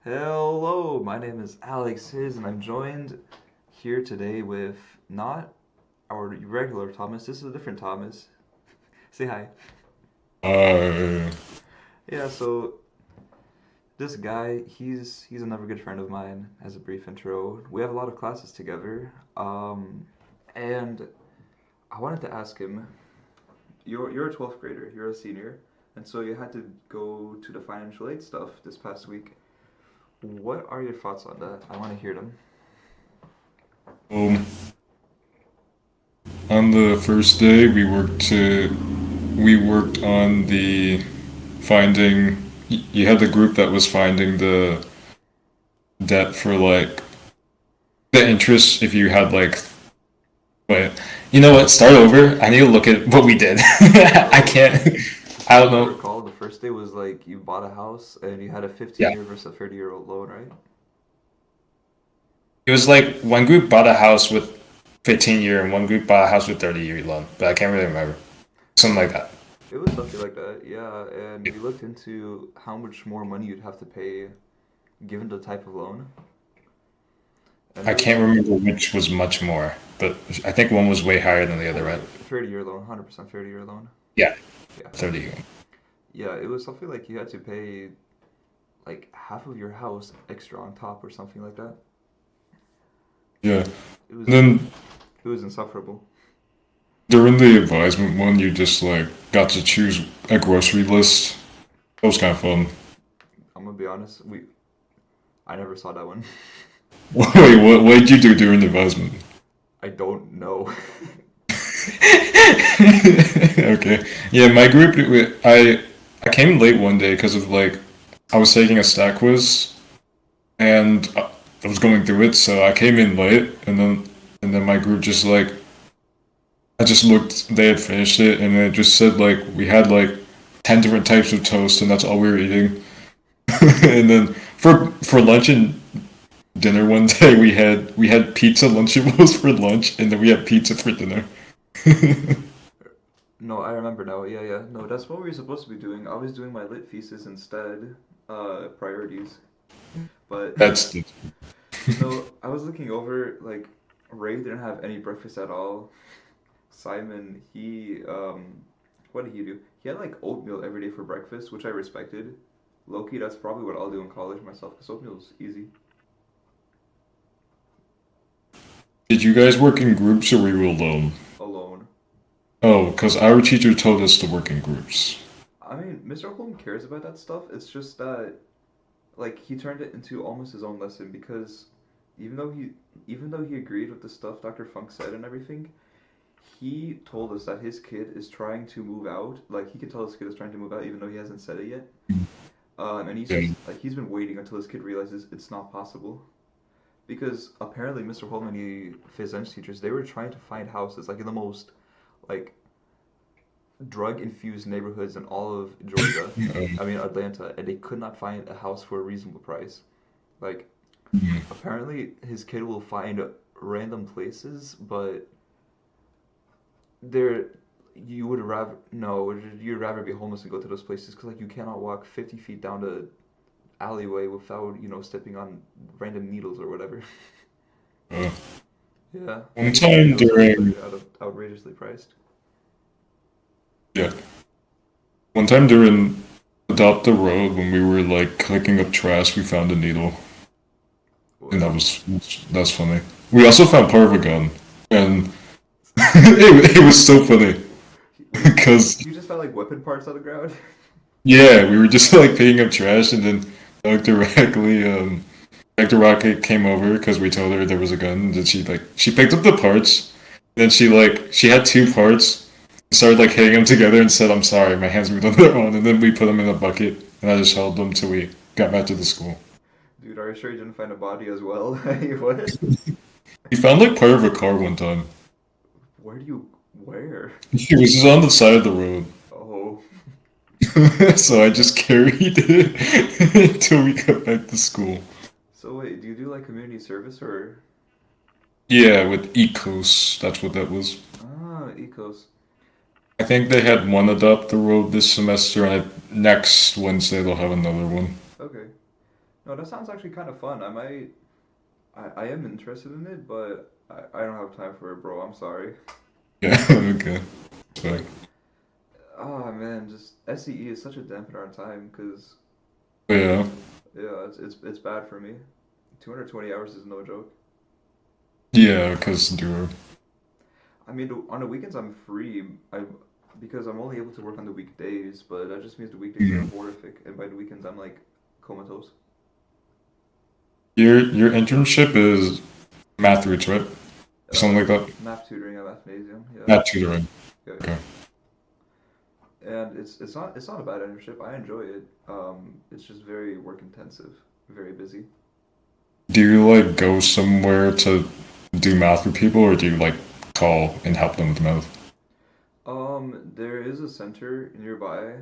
Hello, my name is Alex Hiz, and I'm joined here today with not our regular Thomas. This is a different Thomas. Say hi. Uh, Yeah, so this guy, he's another good friend of mine. As a brief intro, we have a lot of classes together. And I wanted to ask him. You're a 12th grader. You're a senior, and so you had to go to the financial aid stuff this past week. What are your thoughts on that? I want to hear them. um, on the first day, we worked on the finding. You had the group that was finding the debt for like the interest if you had like. But you know what? Start over. I need to look at what we did. I So can't. I don't if I know. recall, the first day was like you bought a house and you had a Yeah, 15-year versus a 30-year-old loan, right? it was like one group bought a house with 15-year and one group bought a house with 30-year loan, but I can't really remember. Something like that. It was something like that, yeah. And we looked into how much more money you'd have to pay given the type of loan. And I it was can't remember which was much more, but I think one was way higher than the other, right? 30-year loan, 100% 30-year loan. Yeah, Yeah. 30. Yeah, it was something like you had to pay like half of your house extra on top or something like that. Yeah. It was And then it was insufferable. during the advisement one, you just like got to choose a grocery list. That was kind of fun. I'm gonna be honest, we I never saw that one. Wait, what did you do during the advisement? I don't know. Okay. Yeah, my group, I came late one day because of like, I was taking a stat quiz and I was going through it, so I came in late and then my group just like, I just looked, they had finished it, and it just said like we had like 10 different types of toast, and that's all we were eating. And then for lunch and dinner one day, we had pizza Lunchables for lunch, and then we had pizza for dinner. No, I remember now. Yeah, yeah. No, that's what we were supposed to be doing. I was doing my lit thesis instead, priorities. But That's no, I was looking over, like, Ray didn't have any breakfast at all. Simon, what did he do? He had like oatmeal every day for breakfast, which I respected. Loki, that's probably what I'll do in college myself, because oatmeal's easy. Did you guys work in groups or were you alone? Alone. Oh, because our teacher told us to work in groups. I mean, Mr. Holm cares about that stuff. It's just that like he turned it into almost his own lesson because even though he even though he agreed with the stuff Dr. Funk said and everything, he told us that his kid is trying to move out. Like he could tell his kid is trying to move out even though he hasn't said it yet. And he's Yeah. just like he's been waiting until his kid realizes it's not possible. Because apparently Mr. Holm and the phys eng teachers they were trying to find houses like in the most like drug infused neighborhoods in all of Georgia. I mean Atlanta, and they could not find a house for a reasonable price. Like apparently his kid will find random places, but there you would rather no, you'd rather be homeless and go to those places because like you cannot walk 50 feet down the alleyway without stepping on random needles or whatever. Uh, Yeah, one he said time those houses during are outrageously priced. yeah, one time during Adopt the Road when we were like clicking up trash, we found a needle, and What? that's funny. We also found part of a gun, and it was so funny Wait, because you just found like weapon parts on the ground? yeah, we were just like picking up trash, and then Dr. Rocket came over because we told her there was a gun, and then she picked up the parts, then she had two parts, started like hitting them together and said, "I'm sorry, my hands moved on their own," and then we put them in a bucket, and I just held them till we got back to the school. Dude, are you sure you didn't find a body as well? What? We found like part of a car one time. Where? It was just on the side of the road, Oh. so I just carried it until we got back to school. So wait, do you do like community service or Yeah, with Ecos, that's what that was. ecos? I think they had one adopt the road this semester, and next Wednesday they'll have another one. Okay. No, that sounds actually kind of fun. I am interested in it, but I don't have time for it, bro. I'm sorry. Yeah, okay. So, Like, oh man, just SCE is such a dampener on time because yeah. yeah, it's bad for me. 220 hours is no joke. Yeah, because dude. I mean, on the weekends I'm free. Because I'm only able to work on the weekdays, but that just means the weekdays are Mhm. horrific, and by the weekends I'm like comatose. Your internship is math roots, right? Something like that. Math tutoring at Mathnasium, yeah, Math tutoring. yeah, Okay. yeah. And it's not a bad internship. I enjoy it. It's just very work intensive, very busy. Do you like go somewhere to do math with people, or do you like call and help them with math? There is a center nearby.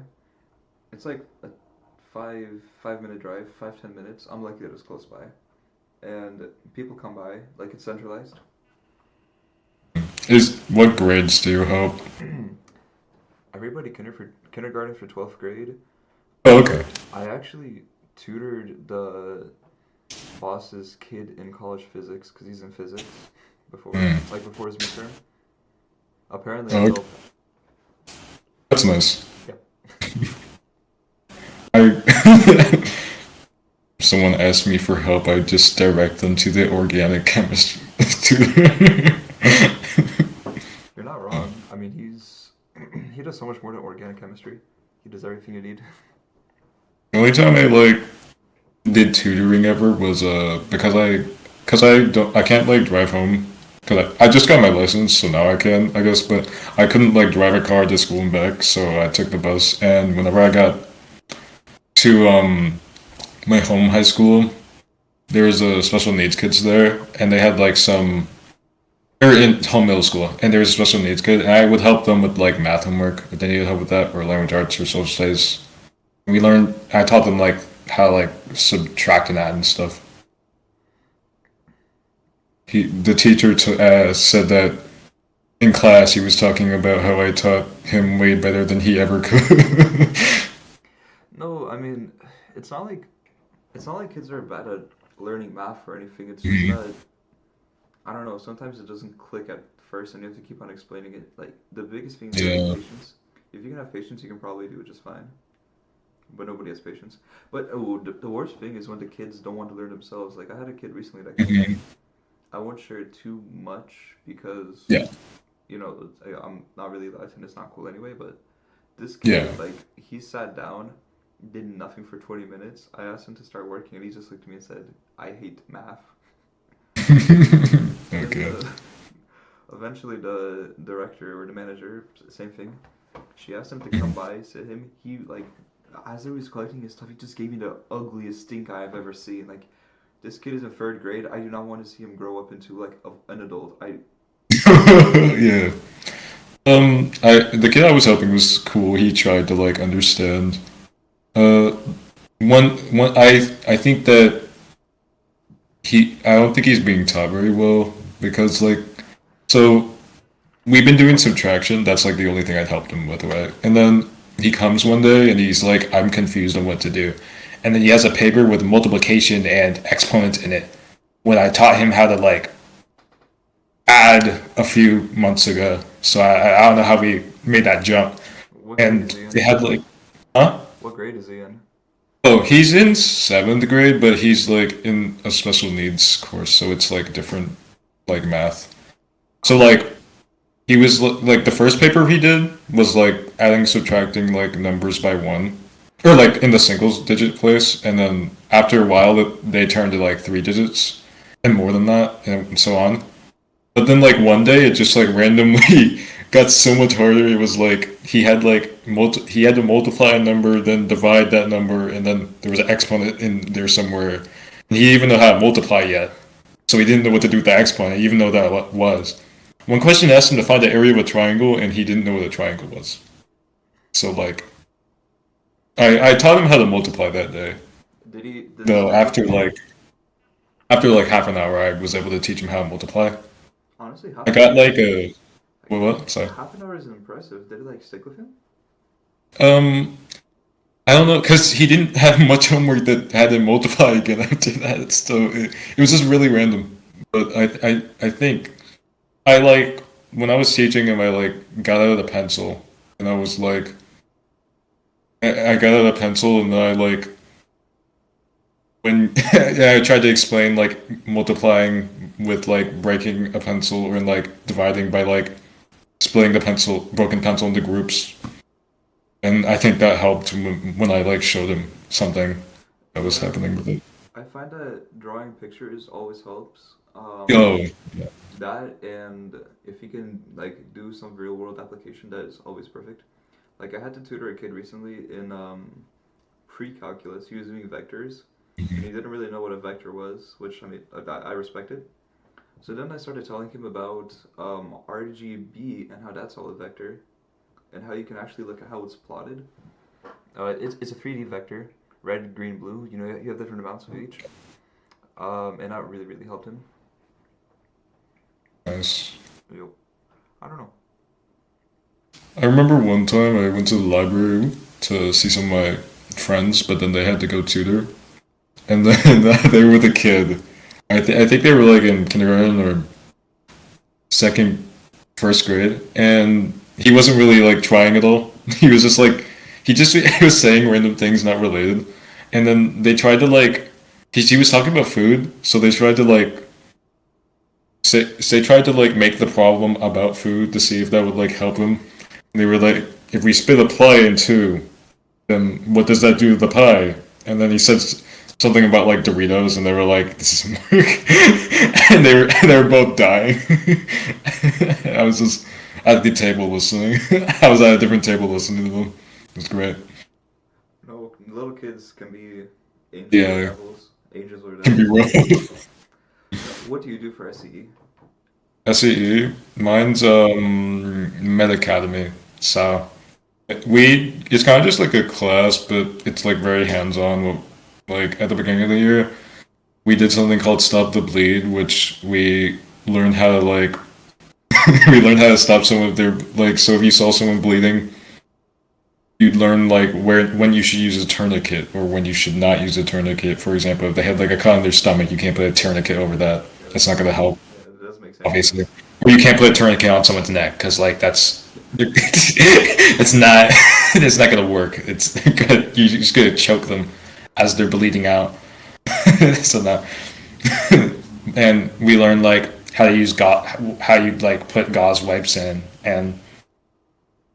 It's like a five minute drive, 5-10 minutes. I'm lucky that it's close by, and people come by. Like it's centralized. Is what grades do you help? Everybody kindergarten for 12th grade. Oh, okay. I actually tutored the boss's kid in college physics because he's in physics before, Hmm. like before his midterm. Apparently, I Oh, okay. helped. That's nice. Yeah. I someone asked me for help, I just direct them to the organic chemistry tutor. You're not wrong. I mean, he does so much more than organic chemistry. He does everything you need. The only time I like did tutoring ever was because I can't like drive home because I just got my license, so now I can, I guess, but I couldn't like drive a car to school and back, so I took the bus. And whenever I got to my home high school, there was a special needs kids there, and they had like some or in home middle school, and there was a special needs kid, and I would help them with like math homework if they needed help with that, or language arts or social studies. I taught them like how to like subtract and add and stuff. The teacher said that in class he was talking about how I taught him way better than he ever could. No, I mean, it's not like it's not like kids are bad at learning math or anything. It's just Mhm. that I don't know. Sometimes it doesn't click at first, and you have to keep on explaining it. Like the biggest thing is having Yeah. patience. If you can have patience, you can probably do it just fine. But nobody has patience. But oh, the worst thing is when the kids don't want to learn themselves. Like I had a kid recently that came in. Mhm. I won't share too much because Yeah. I'm not really allowed to, and it's not cool anyway. But this Yeah. kid, like, he sat down, did nothing for 20 minutes. I asked him to start working, and he just looked at me and said, "I hate math." And then Okay. eventually the director or the manager, same thing. She asked him to come by, sit him. He like, as he was collecting his stuff, he just gave me the ugliest stink eye I've ever seen. Like, this kid is in third grade. I do not want to see him grow up into like an adult. I Yeah. The kid I was helping was cool. He tried to like understand. Uh, I think that I don't think he's being taught very well because like, so we've been doing subtraction. That's like the only thing I'd helped him with, right? And then he comes one day and he's like, I'm confused on what to do. And then he has a paper with multiplication and exponents in it. When I taught him how to like add a few months ago, so I don't know how we made that jump. what grade is And he they in? had like, huh? What grade is he in? Oh, he's in seventh grade, but he's like in a special needs course, so it's like different, like math. So Oh, like he was like the first paper he did was like adding, subtracting like numbers by one, or like in the singles digit place, and then after a while they turned to like three digits and more than that, and so on. But then like one day it just like randomly got so much harder. It was like he had to multiply a number, then divide that number, and then there was an exponent in there somewhere. And he didn't even know how to multiply yet, so he didn't know what to do with the exponent, even though that was. One question asked him to find the area of a triangle, and he didn't know what a triangle was. So like I taught him how to multiply that day. did it Though stick with him? after like half an hour, I was able to teach him how to multiply. Honestly, I half an got hour like is a like what? Sorry. half an hour is impressive. Did it like stick with him? Um, I don't know, because he didn't have much homework that had him multiply again after that, so it was just really random. But I think I like when I was teaching him, I like got out of the pencil, and I was like, I got out of the pencil, and then I like when yeah, I tried to explain like multiplying with like breaking a pencil or like dividing by like splitting the pencil, broken pencil into groups, and I think that helped when I like showed him something that was Yeah, happening with it. I find that drawing pictures always helps. Oh, yeah. That and if you can like do some real world application, that is always perfect. Like I had to tutor a kid recently in pre-calculus. He was doing vectors, and he Mhm. didn't really know what a vector was, which I mean I respected. So then I started telling him about RGB and how that's all a vector, and how you can actually look at how it's plotted. It's a 3D vector, red, green, blue. You know, you have different amounts of each. And that really helped him. Nice. Yo, I don't know. I remember one time I went to the library to see some of my friends, but then they had to go tutor, and then they were with a kid. I think they were like in kindergarten or second, first grade, and he wasn't really like trying at all. He was just like he was saying random things not related, and then they tried to like he was talking about food, so they tried to like they tried to like make the problem about food to see if that would like help him. And they were like, if we split a pie in two, then what does that do to the pie? And then he said something about like Doritos, and they were like, this isn't work, and they were both dying. I was just at the table listening. I was at a different table listening to them. It was great. No, little kids can be angels or Yeah, devils. Angels or can be devils. rough. No, what do you do for SCE? SCE, mine's Med Academy. So it's kind of just like a class, but it's like very hands-on. Like at the beginning of the year, we did something called Stop the Bleed, which we learned how to like we learned how to stop someone if they're like so if you saw someone bleeding, you'd learn like where when you should use a tourniquet or when you should not use a tourniquet. For example, if they had like a cut on their stomach, you can't put a tourniquet over that. Yeah, That's not gonna help, yeah, it does make sense. obviously. Or you can't put a tourniquet on someone's neck because like that's it's not it's not gonna work. It's gonna, you're just gonna choke them as they're bleeding out. So now, and we learned like how to use how you like put gauze wipes in and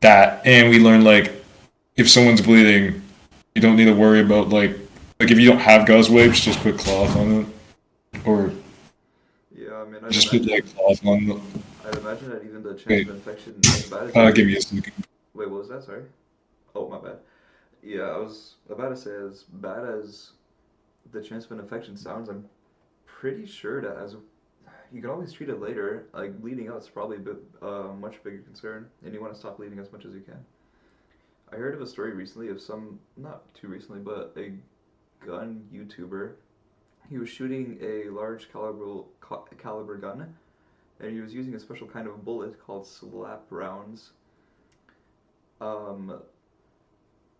that, and we learned like if someone's bleeding, you don't need to worry about like if you don't have gauze wipes, just put cloth on it or Yeah, I mean, just put like cloth on it. I'd imagine that even the chance of Wait, infection, as bad as it give me a is. second. Wait, what was that? Sorry. Oh, my bad. Yeah, I was about to say, as bad as the chance of an infection sounds, I'm pretty sure that as you can always treat it later. Like bleeding out is probably a bit much bigger concern, and you want to stop bleeding as much as you can. I heard of a story recently of some, not too recently, but a gun YouTuber. He was shooting a large caliber gun, and he was using a special kind of bullet called slap rounds. Um,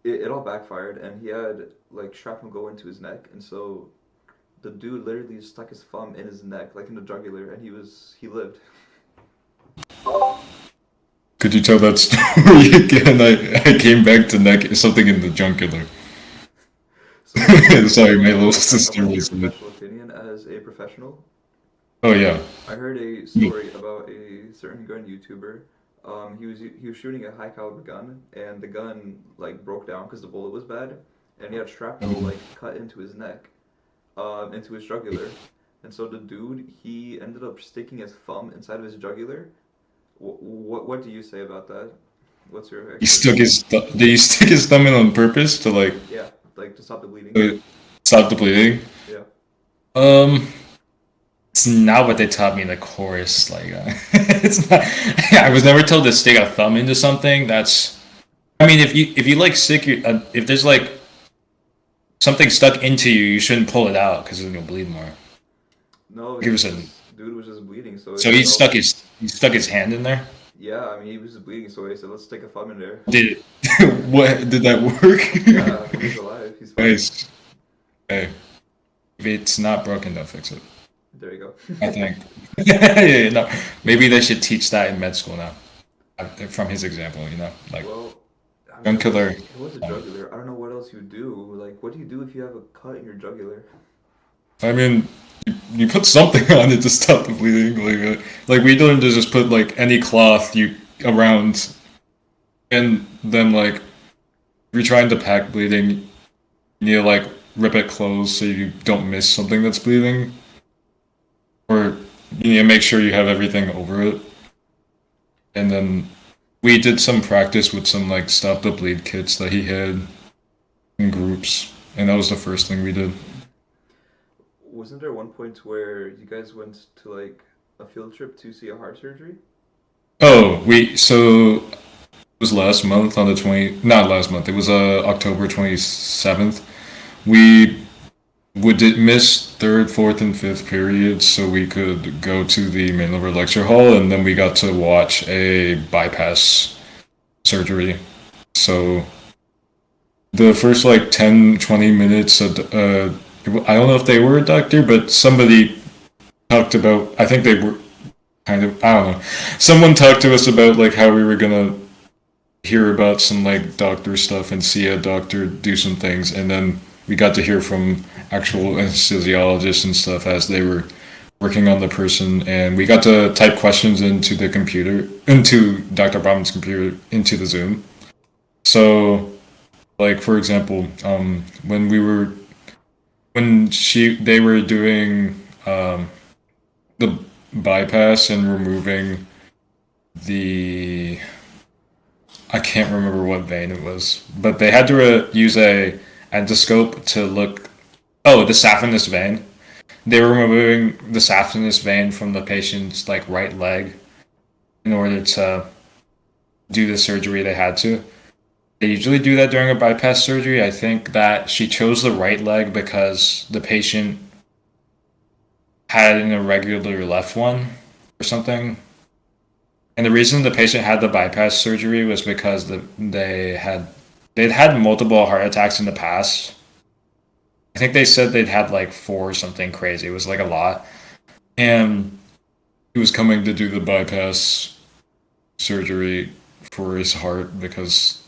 it all backfired, and he had like shrapnel go into his neck, and so the dude literally stuck his thumb in his neck, like in the jugular, and he lived. Could you tell that story again? I came back to neck something in the jugular. So Sorry, my little I sister want your was in it. professional opinion as a professional. Oh yeah. I heard a story about a certain gun YouTuber. He was shooting a high caliber gun, and the gun like broke down because the bullet was bad, and he had shrapnel like cut into his neck, into his jugular, and so the dude he ended up sticking his thumb inside of his jugular. What do you say about that? What's your He stuck explanation? his did he stick his thumb in on purpose to like Yeah, like to stop the bleeding. uh, stop the bleeding? Yeah. Um, it's not what they taught me in the course. Like, it's not. I was never told to stick a thumb into something. That's. I mean, if you like stick your if there's like something stuck into you, you shouldn't pull it out because then you'll bleed more. No, He was a this dude was just bleeding, so so he felt. he stuck his hand in there. Yeah, I mean, he was just bleeding, so I said, let's stick a thumb in there. Did what did that work? Yeah, he's alive. He's fine. Nice. Hey, if it's not broken, don't fix it. There you I go. think. Yeah, no. Maybe they should teach that in med school now. From his example, like Well, I mean, don't kill their. it was a jugular. I don't know what else you do. Like, what do you do if you have a cut in your jugular? I mean, you put something on it to stop the bleeding. Like we learned to just put like any cloth you around, and then like if you're trying to pack bleeding, you need to like rip it closed so you don't miss something that's bleeding, or you need to make sure you have everything over it. And then we did some practice with some like stop the bleed kits that he had in groups, and that was the first thing we did. Wasn't there one point where you guys went to like a field trip to see a heart surgery? Oh, so it was last month on the 20, not last month, it was October 27th. We would miss third, fourth, and fifth periods so we could go to the main level lecture hall, and then we got to watch a bypass surgery. So the first like 10, 20 minutes, I don't know if they were a doctor, but somebody talked about, I think they were kind of, I don't know. Someone talked to us about like how we were gonna hear about some like doctor stuff and see a doctor do some things, and then we got to hear from actual anesthesiologists and stuff as they were working on the person, and we got to type questions into the computer, into Dr. Bauman's computer, into the Zoom. So, like for example, when they were doing the bypass and removing the I can't remember what vein it was, but they had to use a endoscope to look. Oh, the saphenous vein. They were removing the saphenous vein from the patient's like right leg in order to do the surgery they had to. They usually do that during a bypass surgery. I think that she chose the right leg because the patient had an irregular left one or something. And the reason the patient had the bypass surgery was because they'd had multiple heart attacks in the past. I think they said they'd had like four or something crazy. It was like a lot. And he was coming to do the bypass surgery for his heart because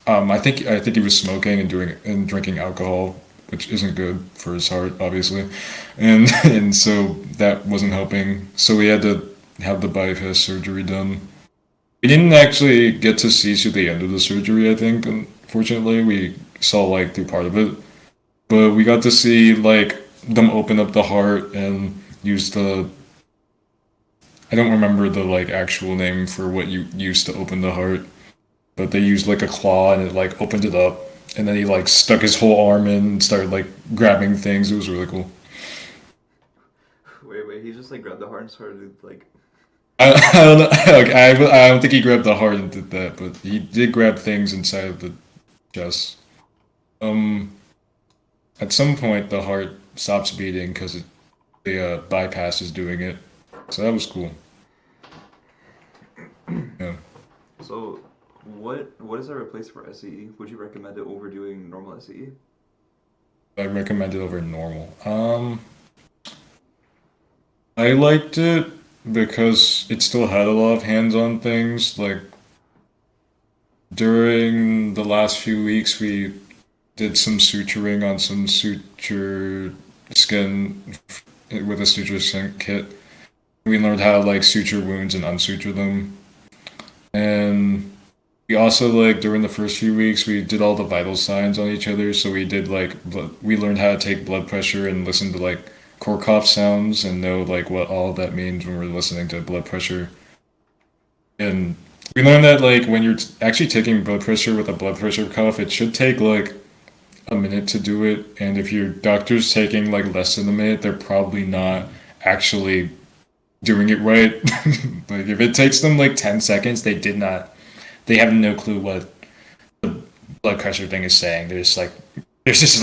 I think he was smoking and doing and drinking alcohol, which isn't good for his heart, obviously, and so that wasn't helping. So we had to have the bypass surgery done. We didn't actually get to see to the end of the surgery. I think, unfortunately, we saw like through part of it, but we got to see like them open up the heart and use the. I don't remember the like actual name for what you used to open the heart, but they used like a claw and it like opened it up, and then he like stuck his whole arm in and started like grabbing things. It was really cool. Wait, he just like grabbed the heart and started like. I don't know, like, I don't think he grabbed the heart and did that, but he did grab things inside of the chest. Um, at some point the heart stops beating because the bypass is doing it, so that was cool. Yeah, So, what is a replace for SCE? Would you recommend it over doing normal SCE? I recommend it over normal. I liked it because it still had a lot of hands-on things. Like during the last few weeks, we did some suturing on some suture skin with a suture skin kit. We learned how to like suture wounds and unsuture them. And we also like during the first few weeks we did all the vital signs on each other. So we did like we learned how to take blood pressure and listen to like Korkhoff sounds and know like what all of that means when we're listening to blood pressure. And we learned that like when you're actually taking blood pressure with a blood pressure cuff, it should take like a minute to do it. And if your doctor's taking like less than a minute, they're probably not actually doing it right. Like if it takes them like 10 seconds, they have no clue what the blood pressure thing is saying. They're just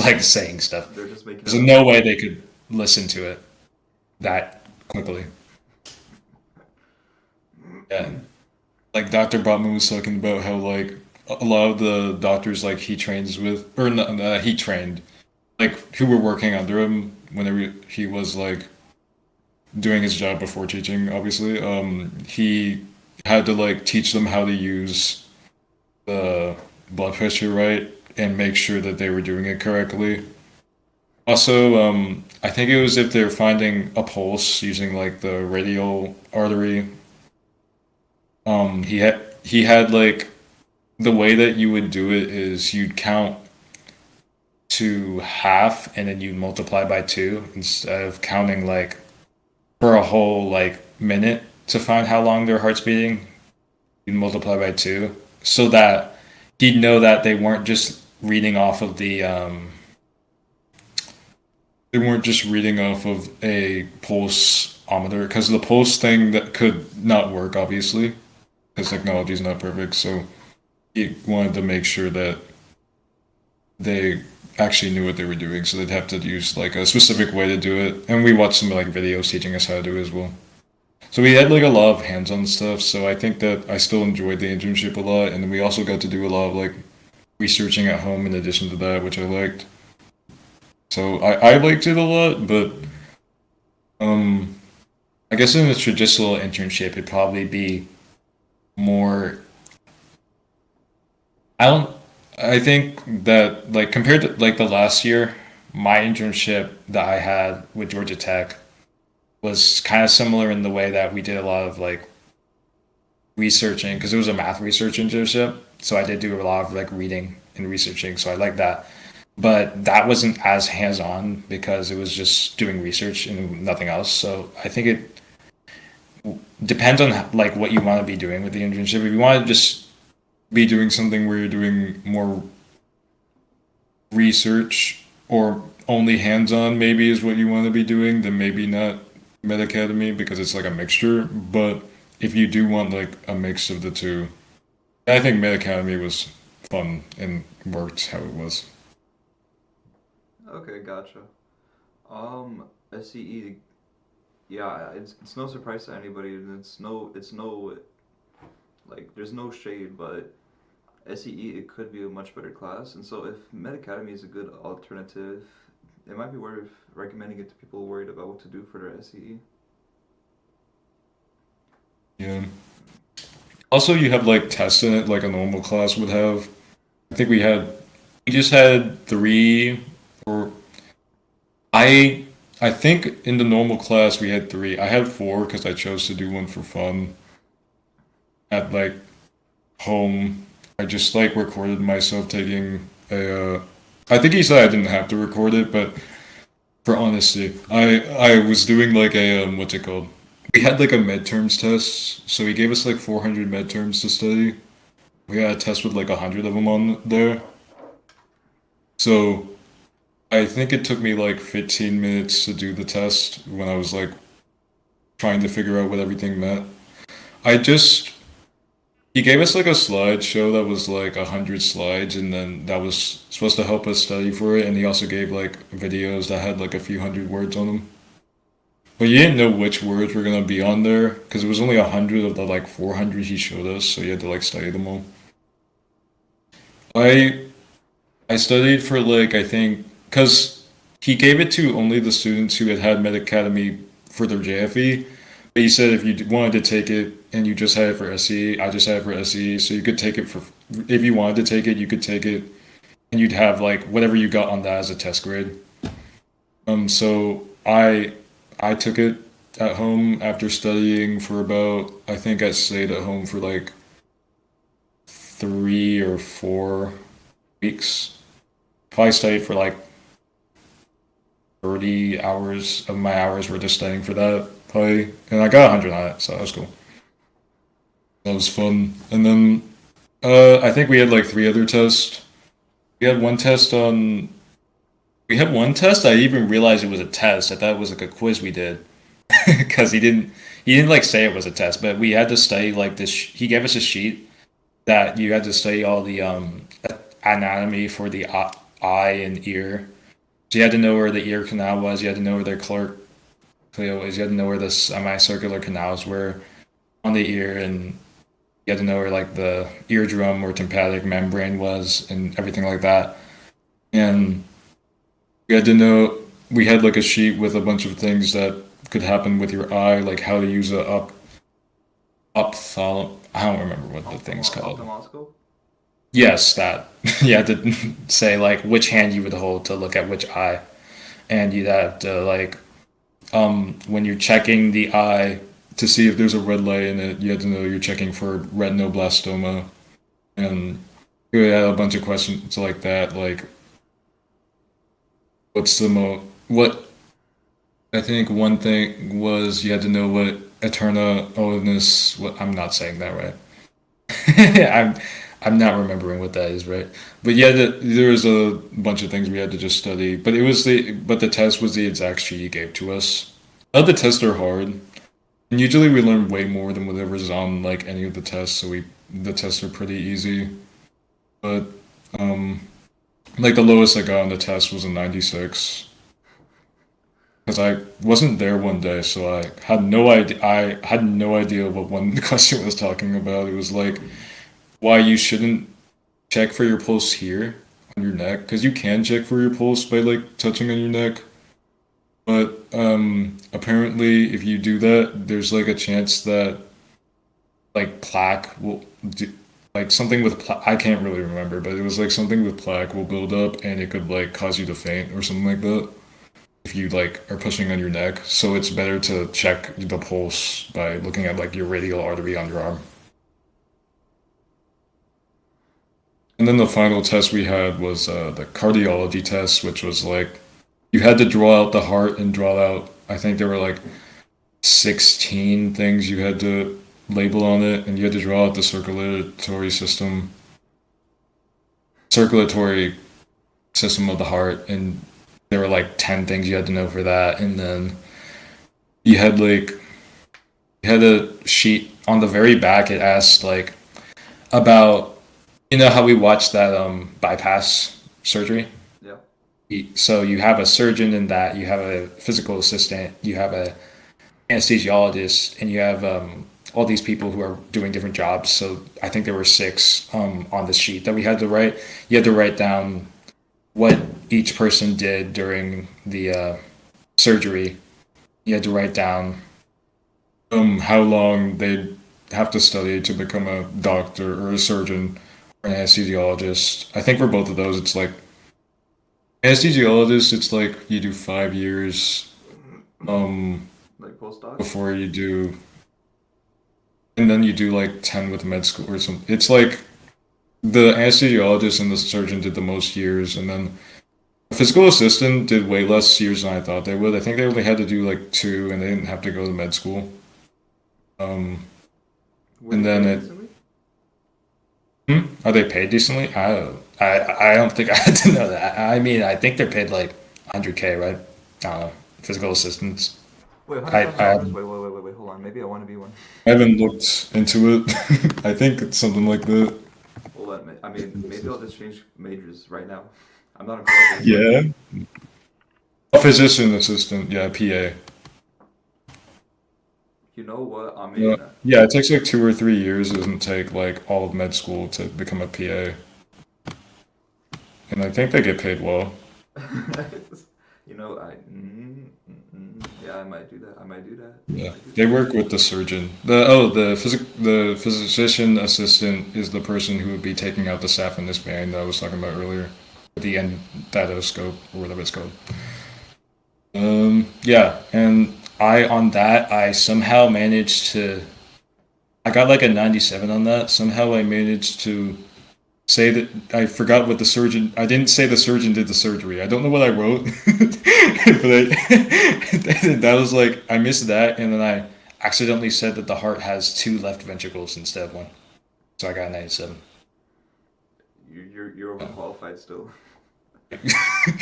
like saying stuff. They're just making it There's up. no way they could listen to it that quickly. Yeah. like Dr. Botman was talking about how like a lot of the doctors like he trains with or not, he trained like who were working under him whenever he was like doing his job before teaching obviously he had to like teach them how to use the blood pressure right and make sure that they were doing it correctly. Also, I think it was if they're finding a pulse using like the radial artery. He had like the way that you would do it is you'd count to half and then you multiply by two instead of counting like for a whole like minute to find how long their heart's beating. You multiply by two so that he'd know that they weren't just reading off of they weren't just reading off of a pulseometer because the pulse thing that could not work obviously because technology is not perfect. So he wanted to make sure that they actually knew what they were doing, so they'd have to use like a specific way to do it. And we watched some like videos teaching us how to do it as well. So we had like a lot of hands-on stuff. So I think that I still enjoyed the internship a lot, and then we also got to do a lot of like researching at home in addition to that, which I liked. So I liked it a lot, but um, I guess in a traditional internship, it'd probably be more. I don't. I think that like compared to like the last year, my internship that I had with Georgia Tech was kind of similar in the way that we did a lot of like researching because it was a math research internship. So I did do a lot of like reading and researching. So I like that. But that wasn't as hands on because it was just doing research and nothing else. So I think it depends on like what you want to be doing with the internship. If you want to just be doing something where you're doing more research or only hands on, maybe is what you want to be doing, then maybe not Med Academy because it's like a mixture. But if you do want like a mix of the two, I think Med Academy was fun and worked how it was. Okay, gotcha. SCE, yeah, it's no surprise to anybody, and it's no like there's no shade, but SCE it could be a much better class, and so if Med Academy is a good alternative, it might be worth recommending it to people worried about what to do for their SCE. Yeah. Also, you have like tests in it like a normal class would have. I think we just had three or I I think in the normal class we had three. I had four because I chose to do one for fun at like home. I just like recorded myself taking a. I think he said I didn't have to record it, but for honesty, I was doing like a what's it called? We had like a midterms test, so he gave us like 400 midterms to study. We had a test with like 100 of them on there. So I think it took me like 15 minutes to do the test when I was like trying to figure out what everything meant. I just he gave us like a slideshow that was like 100 slides, and then that was supposed to help us study for it. And he also gave like videos that had like a few hundred words on them. But you didn't know which words were gonna be on there because it was only 100 of the like 400 he showed us, so you had to like study them all. I I studied for like I think because he gave it to only the students who had had Med Academy for their JFE. But he said if you wanted to take it and you just had it for SE, I just had it for SE, so you could take it for if you wanted to take it, you could take it, and you'd have like whatever you got on that as a test grade. So I took it at home after studying for about I think I stayed at home for like 3 or 4 weeks. Probably studied for like 30 hours of my hours were just studying for that. Probably, and I got 100 on it, so that was cool. That was fun. And then I think we had like three other tests. We had one test on. We had one test. I even realized it was a test. I thought it was like a quiz we did because he didn't like say it was a test, but we had to study like this. He gave us a sheet that you had to study all the anatomy for the eye and ear. So you had to know where the ear canal was. You had to know where the cleo was. You had to know where the semicircular canals were on the ear, and You had to know where like the eardrum or tympanic membrane was and everything like that. And we had to know we had like a sheet with a bunch of things that could happen with your eye, like how to use a I don't remember what the thing's called. Ophthalmoscope? Yes, that. You had to say like which hand you would hold to look at which eye, and you'd have to like when you're checking the eye to see if there's a red light in it, you had to know you're checking for retinoblastoma, and we had a bunch of questions like that, like what's the what I think one thing was you had to know what eterna olinus. What I'm not saying that right. I'm not remembering what that is right. But yeah, there was a bunch of things we had to just study. But the test was the exact sheet he gave to us. Other tests are hard, and usually we learn way more than whatever's on like any of the tests. So the tests are pretty easy. But um, like the lowest I got on the test was a 96. Because I wasn't there one day, so I had no idea. I had no idea what one question was talking about. It was like why you shouldn't check for your pulse here on your neck, because you can check for your pulse by like touching on your neck. But apparently, if you do that, there's like a chance that like plaque will do, like something with I can't really remember, but it was like something with plaque will build up and it could like cause you to faint or something like that if you like are pushing on your neck. So it's better to check the pulse by looking at like your radial artery on your arm. And then the final test we had was the cardiology test, which was like you had to draw out the heart and draw out. I think there were like 16 things you had to label on it, and you had to draw out the circulatory system of the heart, and there were like 10 things you had to know for that, and then you had like you had a sheet on the very back. It asked like about how we watched that bypass surgery. Yeah. So you have a surgeon in that, you have a physical assistant, you have a anesthesiologist, and you have all these people who are doing different jobs. So I think there were six on the sheet that we had to write. You had to write down what each person did during the surgery. You had to write down how long they'd have to study to become a doctor or a surgeon or an anesthesiologist. I think for both of those, it's like anesthesiologist, it's like you do 5 years Like postdoc? before you do, and then you do like 10 with med school or something. It's like the anesthesiologist and the surgeon did the most years, and then the physical assistant did way less years than I thought they would. I think they only had to do like two, and they didn't have to go to med school. Um, Were and they then paid it, decently? are they paid decently? I don't think I had to know that. I mean, I think they're paid like 100K, right? I don't know. Physical assistants. Wait, I, $100,000? I Wait, hold on. Maybe I want to be one. I haven't looked into it. I think it's something like that. Well, I mean, maybe I'll just change majors right now. I'm not incredible, but Yeah. A physician assistant, yeah, PA. you know what? I Yeah, mean, yeah, it takes like 2 or 3 years. It doesn't take like all of med school to become a PA, and I think they get paid well. yeah, I might do that. I might do that. I Yeah, might do they that. work with the surgeon. The physician assistant is the person who would be taking out the sap in this band that I was talking about earlier, the endoscope or whatever it's called. Yeah, and I on that I somehow managed to. I got like a 97 on that. Somehow I managed to say that I forgot what the surgeon. I didn't say the surgeon did the surgery. I don't know what I wrote, but that was like I missed that, and then I accidentally said that the heart has two left ventricles instead of one, so I got a 97. You're overqualified still.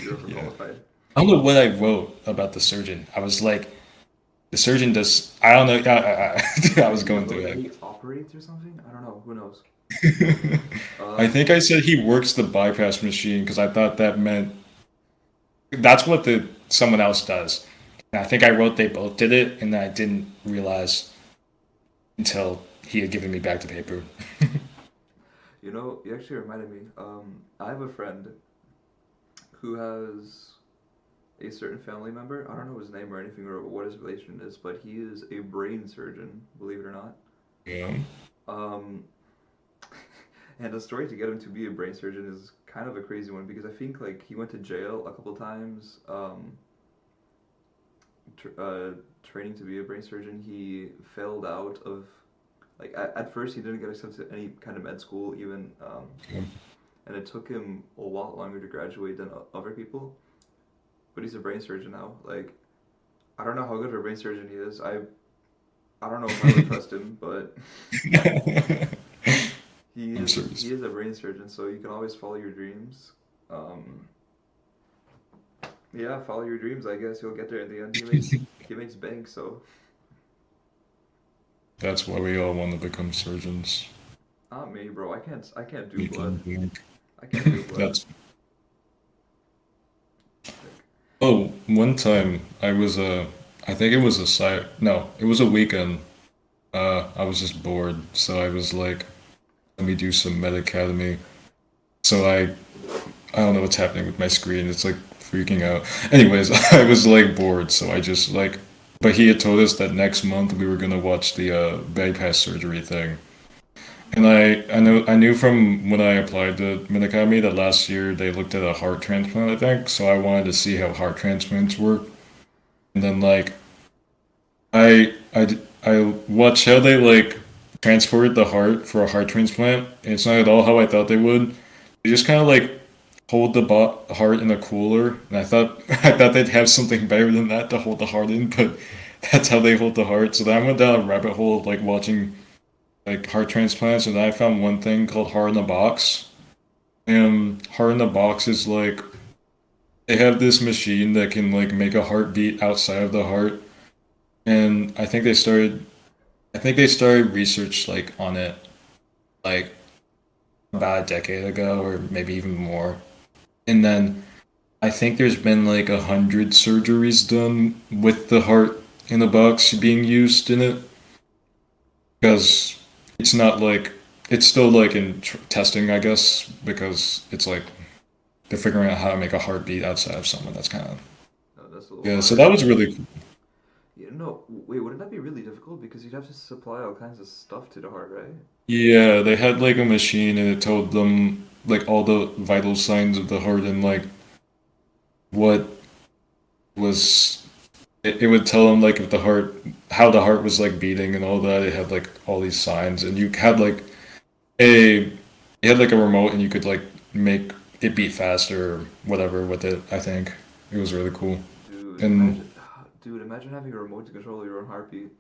You're Yeah, overqualified. I don't know what I wrote about the surgeon. I was like, the surgeon does. I don't know. I was Maybe you going through wrote it. he operates or something? I don't know. Who knows? I Um, think I said he works the bypass machine because I thought that meant that's what the someone else does. And I think I wrote they both did it, and I didn't realize until he had given me back the paper. You know, you actually reminded me. I have a friend who has a certain family member. I don't know his name or anything or what his relation is, but he is a brain surgeon, believe it or not. Yeah. Um, and the story to get him to be a brain surgeon is kind of a crazy one because I think like he went to jail a couple times. Tr training to be a brain surgeon, he failed out of like at first he didn't get accepted to any kind of med school even, Okay. and it took him a lot longer to graduate than other people. But he's a brain surgeon now. Like I don't know how good of a brain surgeon he is. I don't know if I would trust him, but I'm he serious. is a brain surgeon, so you can always follow your dreams. Um, yeah, follow your dreams. I guess you'll get there in the end. He makes bank, so That's why we all want to become surgeons. not me, bro. I can't do You can blood. think. I can't do blood. That's Like, Oh, one time I was I think it was a site. No, it was a weekend. I was just bored, so I was like, let me do some Med Academy. So I don't know what's happening with my screen. It's like freaking out. Anyways, I was like bored, so I just like. But he had told us that next month we were gonna watch the bypass surgery thing. And I knew from when I applied to Med Academy that last year they looked at a heart transplant, I think. So I wanted to see how heart transplants work. And then like I watched how they like transported the heart for a heart transplant. And it's not at all how I thought they would. They just kind of like hold the heart in a cooler, and I thought I thought they'd have something better than that to hold the heart in, but that's how they hold the heart. So then I went down a rabbit hole of like watching like heart transplants, and I found one thing called heart in a box. And heart in a box is like they have this machine that can like make a heartbeat outside of the heart, and I think they started research like on it like about a decade ago or maybe even more. And then I think there's been like 100 surgeries done with the heart in a box being used in it because it's not like it's still like in testing, I guess, because it's like they're figuring out how to make a heartbeat outside of someone. That's kind of that's a little yeah. So hard. that was really cool. Yeah, no, wait, wouldn't that be really difficult? Because you'd have to supply all kinds of stuff to the heart, right? Yeah, they had like a machine and it told them like all the vital signs of the heart and like what was it would tell them like if the heart how the heart was like beating and all that. It had like all these signs and you had like a you had like a remote and you could like make it beat faster or whatever with it. I think it was really cool. Dude, And imagine having a remote to control your own heartbeat.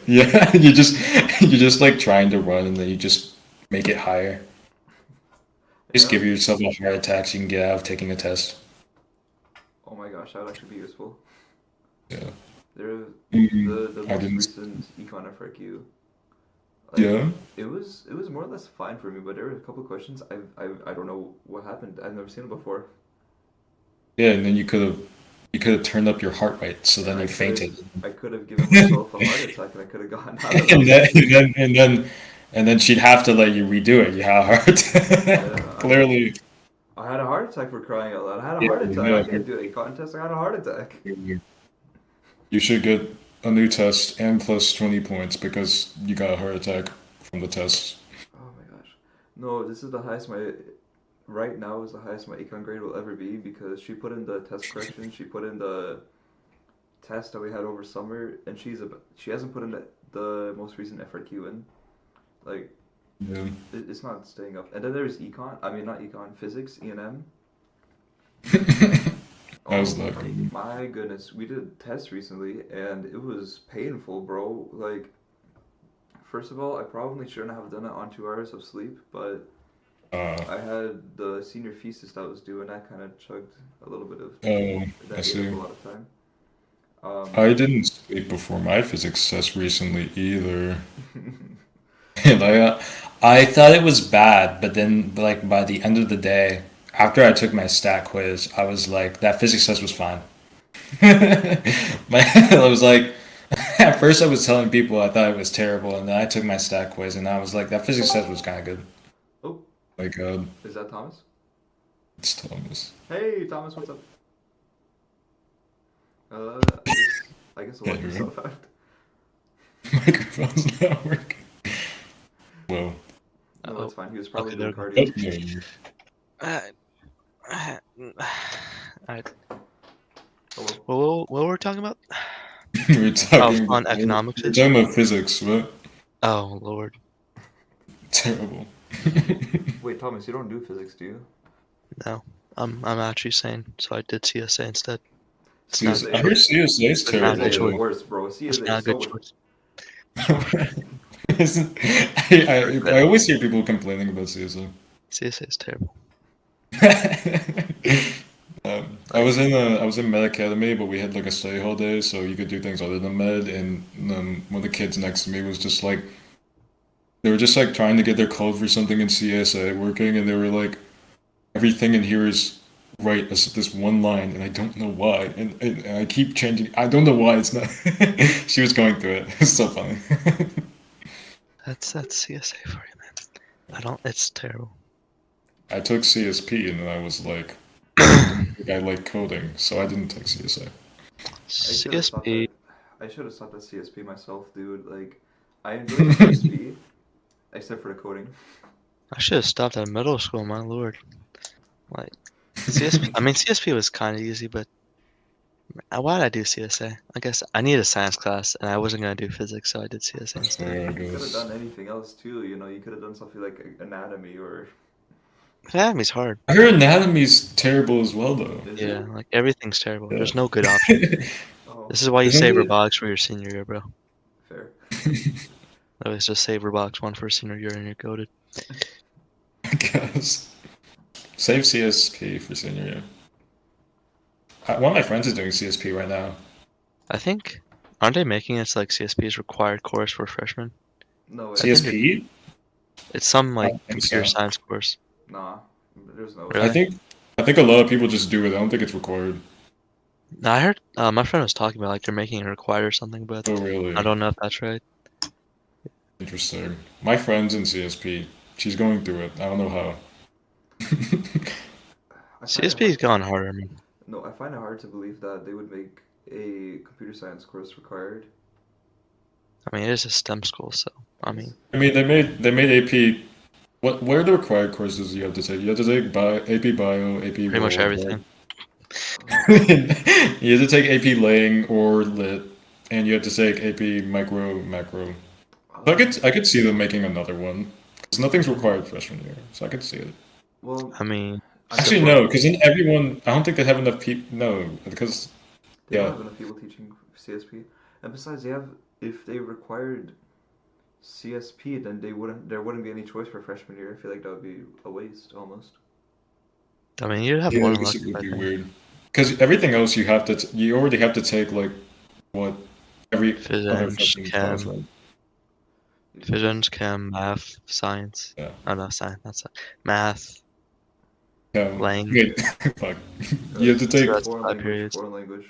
yeah, you're just like trying to run and then you just make it higher. Just Yeah? give yourself a heart attack so you can get out of taking a test. Oh my gosh, that would actually be useful. Yeah. There, the I most didn't. recent econ FRQ, like Yeah. it was more or less fine for me, but there were a couple of questions I don't know what happened. I've never seen it before, Yeah, and then you could have turned up your heart rate, so and then I you could have fainted. I could have given myself a heart attack, and I could have gotten out of and them. then and then she'd have to let you redo it. You had a heart Yeah, attack. I mean, Clearly, I had a heart attack for crying out loud. I had a yeah, heart attack. I yeah. can't do a contest. I had a heart attack. You should get a new test and plus 20 points because you got a heart attack from the test. Oh my gosh. No, this is the highest my right now is the highest my econ grade will ever be because she put in the test correction. She put in the test that we had over summer, and she hasn't put in the most recent FRQ in. Like Yeah. it's not staying up. And then there's econ. I mean not econ, physics, E&M. Oh How's that going? my goodness, we did tests recently, and it was painful, bro. Like first of all, I probably shouldn't have done it on 2 hours of sleep, but Uh, I had the senior thesis that was due, and that kind of chugged a little bit of oh, I that ate up a see. lot of time. Um, I didn't sleep before my physics test recently either. And I thought it was bad, but then like by the end of the day, after I took my stat quiz, I was like, that physics test was fine. I was like, At first, I was telling people I thought it was terrible, and then I took my stat quiz, and I was like, that physics test was kind of good. Oh, Like, is that Thomas? it's Thomas. Hey, Thomas, what's up? I guess Yeah, log you're right. yourself out. Microphone's not working. Whoa. No, Oh, it's fine. He was probably okay, there doing we go. Oh, cardio. there you Alright. Hello. What were we talking about? go. we Oh, fun economics we're is? talking about physics, what? Oh, Lord. Terrible. Wait, Thomas, you don't do physics, do you? No. I'm actually sane, so I did CSA instead. It's not a CSA, good I heard choice. CSA is It's not a CSA good terrible is choice. though. worse, bro. It's CSA not is a good so much. choice. Isn't, I regret I it. always hear people complaining about CSA. CSA is terrible. I was in Med Academy, but we had like a study hall day, so you could do things other than med. And one of the kids next to me was just like, they were just like trying to get their code for something in CSA working, and they were like, everything in here is right as this one line, and I don't know why, and I keep changing. I don't know why it's not. She was going through it. It's so funny. That's CSA for you, man. It's terrible. I took CSP, and then I was like, I don't think I like coding, so I didn't take CSA. I should have thought that. CSP, I should have thought that CSP myself, dude. Like, I enjoyed CSP, except for the coding. I should have stopped at middle school, my lord. Like, CSP, I mean, CSP was kind of easy, but why did I do CSA? I guess I needed a science class, and I wasn't going to do physics, so I did CSA That's instead. fair, I You could have guess. done anything else too. You could have done something like anatomy or. Anatomy's hard. I heard anatomy's terrible as well, though. Is Yeah, it? like everything's terrible. Yeah. There's no good option. Oh, This is why you Isn't save it? robotics for your senior year, bro. fair. Always just save robotics one for senior year and you're goaded. I guess. Save CSP for senior year. One of my friends is doing CSP right now. I think, aren't they making it so, like CSP's required course for freshmen? No I way. think CSP? it's some I like don't think computer so. science course. Nah, there's no way. I Really? think I think a lot of people just do it. I don't think it's required. No, I heard my friend was talking about like they're making it required or something, but Oh, I really? don't know if that's right. Interesting. My friend's in CSP. She's going through it. I don't know how. I find it CSP's hard. gone harder. I mean, No, I find it hard to believe that they would make a computer science course required. it is a STEM school, so I It is. mean, I mean, they made AP. What are the required courses you have to take? You have to take AP Bio, AP pretty much World, everything. right? You have to take AP Laying or Lit, and you have to take AP Micro, Macro. So I could see them making another one because nothing's required freshman year, so I could see it. well, I mean, I Actually, mean, support. no, because then everyone. I don't think they have enough people. No, because they don't yeah, have enough people teaching CSP, and besides, they have. If they required CSP, then there wouldn't be any choice for freshman year. I feel like that would be a waste almost. I mean, you'd have yeah, one I guess it elective, would I be think. weird. Because everything else you have to, you already have to take like what every other Physics, freshman class, chem, right? physics, chem, math, science. Yeah. Oh no, science. That's math, Yeah. lang. Wait, fuck. You have to So take. that's Foreign 5 periods. foreign language.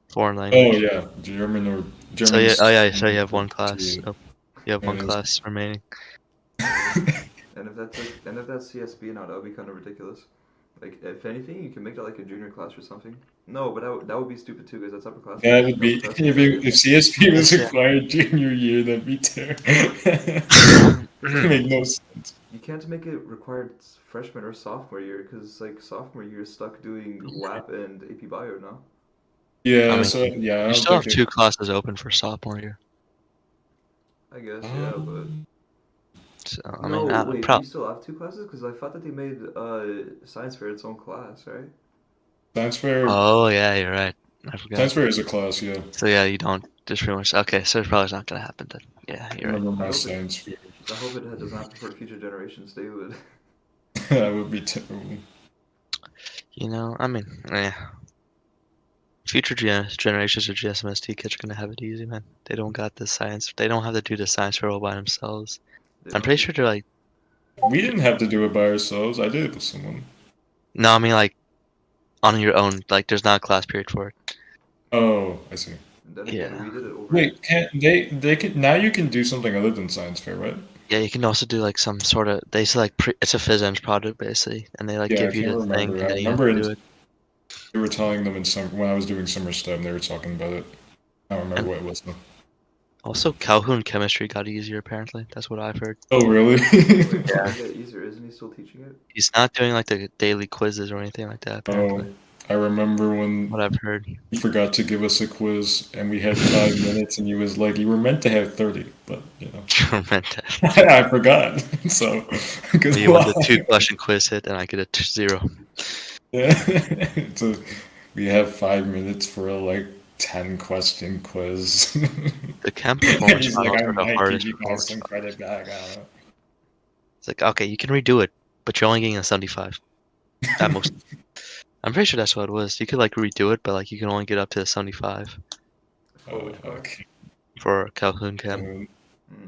Foreign Oh language. yeah, German or So yeah, German's. oh yeah, so you have one class. Two. Oh, you have There one it is. class remaining. Yeah. And if that's CSP now, that would be kind of ridiculous. Like, if anything, you can make that like a junior class or something. No, but that would be stupid too, because that's upper class. That would be Upperclassmen if, suck at. if CSP was Yes, yeah. required junior year, that'd be terrible. Because That make no sense. you can't make it required freshman or sophomore year, because like sophomore year you're stuck doing WAP and AP Bio now. I Yeah, mean, so yeah, I you don't still think have they. two classes open for sophomore year. I guess, yeah, but Um, So I mean, no, wait, do pro you still have two classes? Because I thought that they made science fair its own class, right? science fair. Oh yeah, you're right. I forgot. Science fair is a class, yeah. So yeah, you don't just pretty much. Okay, so it's probably not gonna happen then. Yeah, I you're right. remember I my hope it. science fair. I hope it doesn't happen for future generations, David. That would be terrible. I mean, yeah. Future generations of GSMST kids are gonna have it easy, man. They don't got the science. They don't have to do the science fair all by themselves. They I'm don't pretty do. sure they're like, We didn't have to do it by ourselves. I did it with someone. no, I mean like on your own. Like there's not a class period for it. Oh, I see. And then again, Yeah. we did it over. Wait, can they can now you can do something other than science fair, right? Yeah, you can also do like some sort of they say like it's a phys eng project basically, and they like Yeah, I give you can't the thing remember. and I then you have remember to do it. they were telling them in some when I was doing summer STEM, they were talking about it. I don't remember And what it was though. also Calhoun chemistry got easier apparently. That's what I've heard. Oh, really? Wait, how did Yeah. it get easier? Isn't he still teaching it? He's not doing like the daily quizzes or anything like that apparently. Oh, I remember when What I've heard. he forgot to give us a quiz and we had 5 minutes and he was like, "You were meant to have 30, but you know, Meant to. I forgot." So, good You want luck. the 2 question quiz hit and I get a 0. Yeah. So we have 5 minutes for a like 10-question quiz. The chem And performance he's like, models I are the might give hardest you guys performance some models. credit back. I don't know. It's like, okay, you can redo it, but you're only getting a 75 at most. I'm pretty sure that's what it was. You could like redo it, but like you can only get up to 75 For which class? Okay. for Calhoun Chem. Hmm.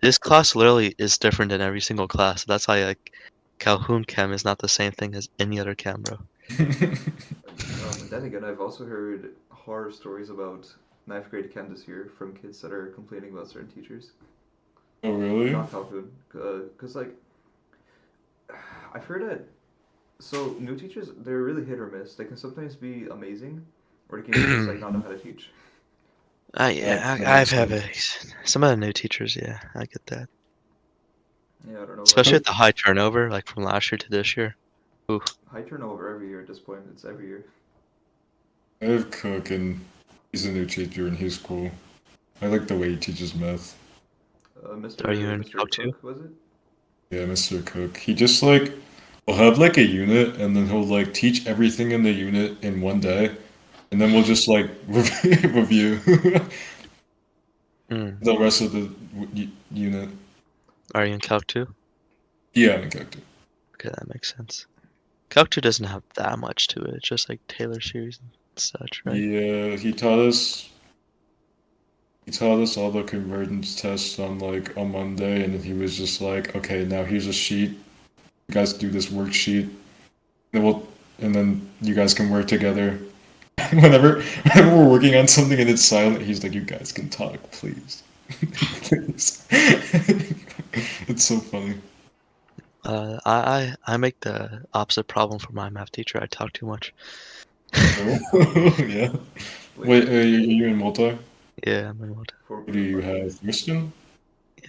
This class literally is different than every single class. That's why like Calhoun Chem is not the same thing as any other chem, bro. Then again, I've also heard horror stories about ninth grade chem this year from kids that are complaining about certain teachers. Oh, really? Not Calhoun, because like I've heard that. So new teachers, they're really hit or miss. They can sometimes be amazing, or they can just like not know how to teach. That Yeah, that I've makes have sense. some of the new teachers. Yeah, I get that. Yeah, I don't know. Like Especially with the high turnover, like from last year to this year. Ooh, high turnover every year at this point. It's every year. I have Cook, and he's a new teacher, and he's cool. I like the way he teaches math. are you in Mr. Cal 2? Cook was it? Yeah, Mr. Cook. He just like will have like a unit, and then he'll like teach everything in the unit in one day, and then we'll just like review Mm. the rest of the unit. Are you in Cal 2? Yeah, I'm in Cook. Okay, that makes sense. Cal 2 doesn't have that much to it. It's just like Taylor series and such, right? Yeah, he taught us. He taught us all the convergence tests on like a Monday, and then he was just like, "Okay, now here's a sheet. You guys do this worksheet, and then you guys can work together." Whenever we're working on something and it's silent, he's like, "You guys can talk, please, please." It's so funny. I make the opposite problem for my math teacher. I talk too much. Oh, yeah. Wait, Wait, you in multi? Yeah, I'm in what? for What do you have? Kristen?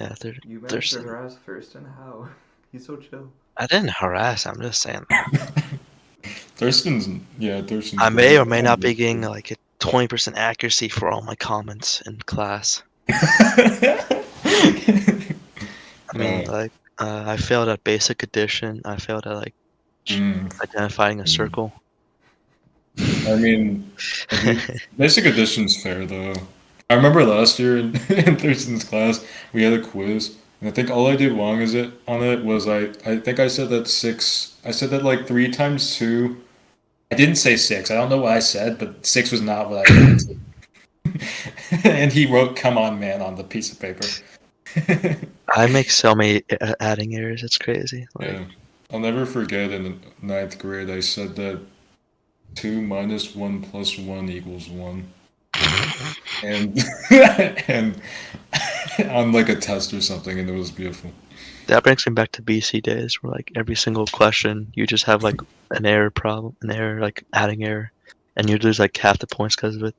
Yeah, you managed to Thurston. harass Thurston? How? He's so chill. I didn't harass. I'm just saying. Thurston's I may or may not be getting good. like a 20% accuracy for all my comments in class. I mean, Uh, like, I failed at basic addition. I failed at like mm, identifying a mm. circle. I mean, basic addition's fair though. I remember last year in Thurston's class we had a quiz, and I think all I did wrong is it on it was I think I said that six. I said that like 3 times 2. I didn't say 6. I don't know what I said, but 6 was not what I meant. And he wrote "Come on, man" on the piece of paper. I make so many adding errors. It's crazy. Like, Yeah, I'll never forget in the ninth grade I said that 2 minus 1 plus 1 equals 1. And and on like a test or something, and it was beautiful. that brings me back to BC days where like every single question you just have like an error problem, an error like adding error, and you lose like half the points because of it.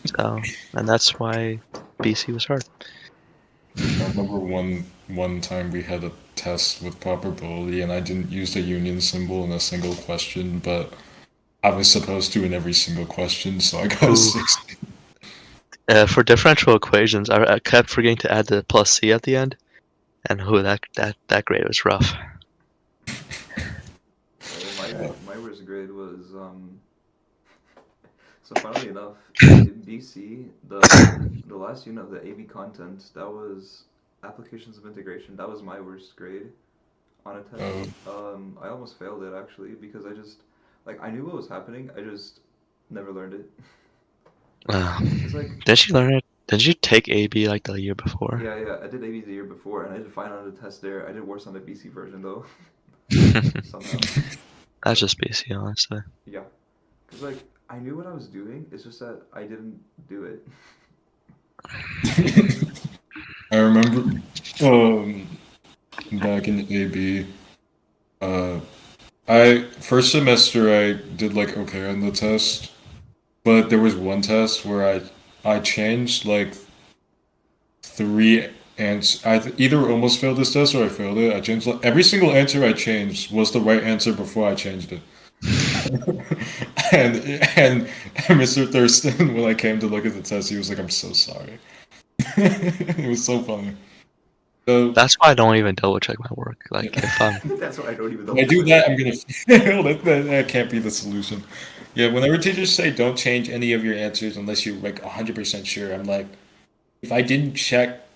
So, and that's why BC was hard. I remember one time we had a test with probability, and I didn't use the union symbol in a single question, but I was supposed to in every single question, so I got a Ooh. 60. For differential equations, I kept forgetting to add the plus C at the end, and that grade was rough. My worst grade was so funnily enough, in BC, the last unit of the AB content, that was applications of integration. That was my worst grade on a test. Oh, I almost failed it actually because I just like I knew what was happening. I just never learned it. It's like Did you learn it? Did you take AB like the year before? yeah, I did AB the year before and I did fine on the test there. I did worse on the BC version though somehow. That's But just BC, honestly. yeah, Cause like I knew what I was doing. It's just that I didn't do it. I remember back in AB, uh, I first semester I did like okay on the test, but there was one test where I changed like three answers. Either almost failed this test or I failed it. I changed like, every single answer I changed was the right answer before I changed it. and Mr. Thurston, when I came to look at the test, he was like, "I'm so sorry." It was so funny. So That's why I don't even double check my work. Like if I'm That's why I don't even when I double do check that, it. I'm gonna. That can't be the solution. Yeah, whenever teachers say don't change any of your answers unless you're like 100% sure, I'm like, if I didn't check,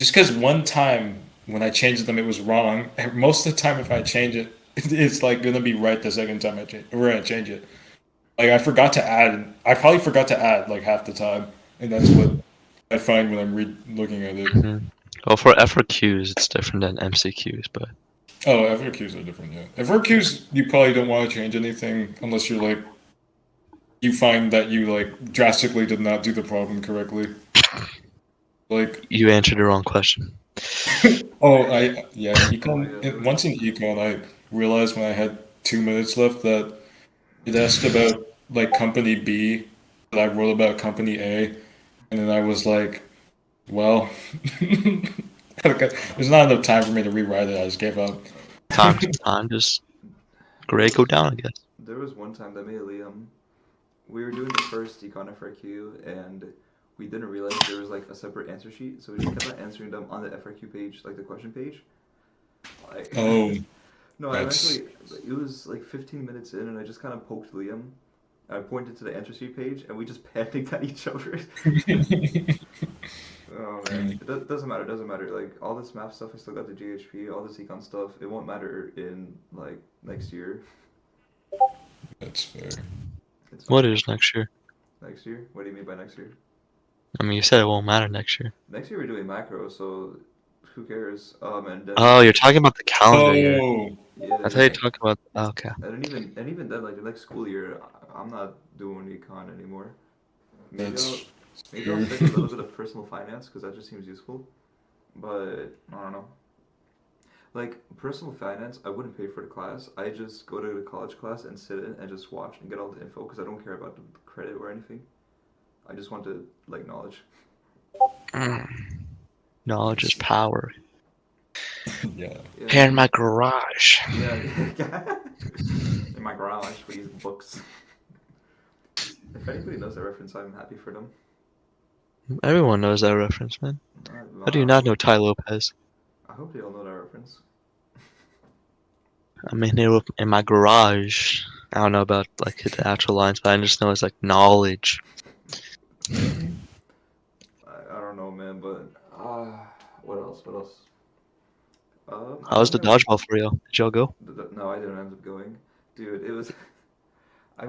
just because one time when I changed them it was wrong, and most of the time if I change it, it's like gonna be right the second time I change it. Like I forgot to add, I probably forgot to add like half the time, and that's what I find when I'm looking at it. Mhm. Well, for FRQs, it's different than MCQs, but Oh, FRQs are different, yeah. FRQs, you probably don't want to change anything unless you're like, you find that you like drastically did not do the problem correctly. Like, you answered the wrong question. oh, yeah, in Oh yeah, there was. once in econ, I realized when I had 2 minutes left that it asked about like company B, that I wrote about company A, and then I was like, well, okay, there's not enough time for me to rewrite it. I just gave up. Time to time, just There grade go was down, I guess. there was one time that me and Liam, we were doing the first econ FRQ, and we didn't realize there was like a separate answer sheet, so we just kept on answering them on the FRQ page, like the question page. Like, Oh, no, I that's eventually, it was like 15 minutes in, and I just kind of poked Liam. I pointed to the answer sheet page, and we just panicked at each other. Oh man, doesn't matter. Doesn't matter. Like all this math stuff, I still got the GHP. All this econ stuff, it won't matter in like next year. that's fair. It's What fine. is next year? Next year? What do you mean by next year? I mean, you said it won't matter next year. Next year we're doing macro, so who cares? And Oh, then you're talking about the calendar year. Oh, yeah, I thought you yeah. were talking about. Oh, okay. And even then, like the next school year, I'm not doing econ anymore. Maybe I'll that's maybe I'll fair. stick a little bit of personal finance because that just seems useful. But I don't know. Like personal finance, I wouldn't pay for the class. I just go to the college class and sit in and just watch and get all the info because I don't care about the credit or anything. I just want to like knowledge. Mm. Knowledge is power. Yeah. Yeah, Here in my garage. yeah. In my garage with these books. If anybody knows that reference, I'm happy for them. Everyone knows that reference, man. Well, How do you not know Ty Lopez? I hope they all know that reference. I'm in here in my garage. I don't know about like the actual lines, but I just know it's like knowledge. I don't know, man, but what else? What else? I How was think the I dodgeball for you? Did y'all go? no, I didn't end up going, dude. It was I.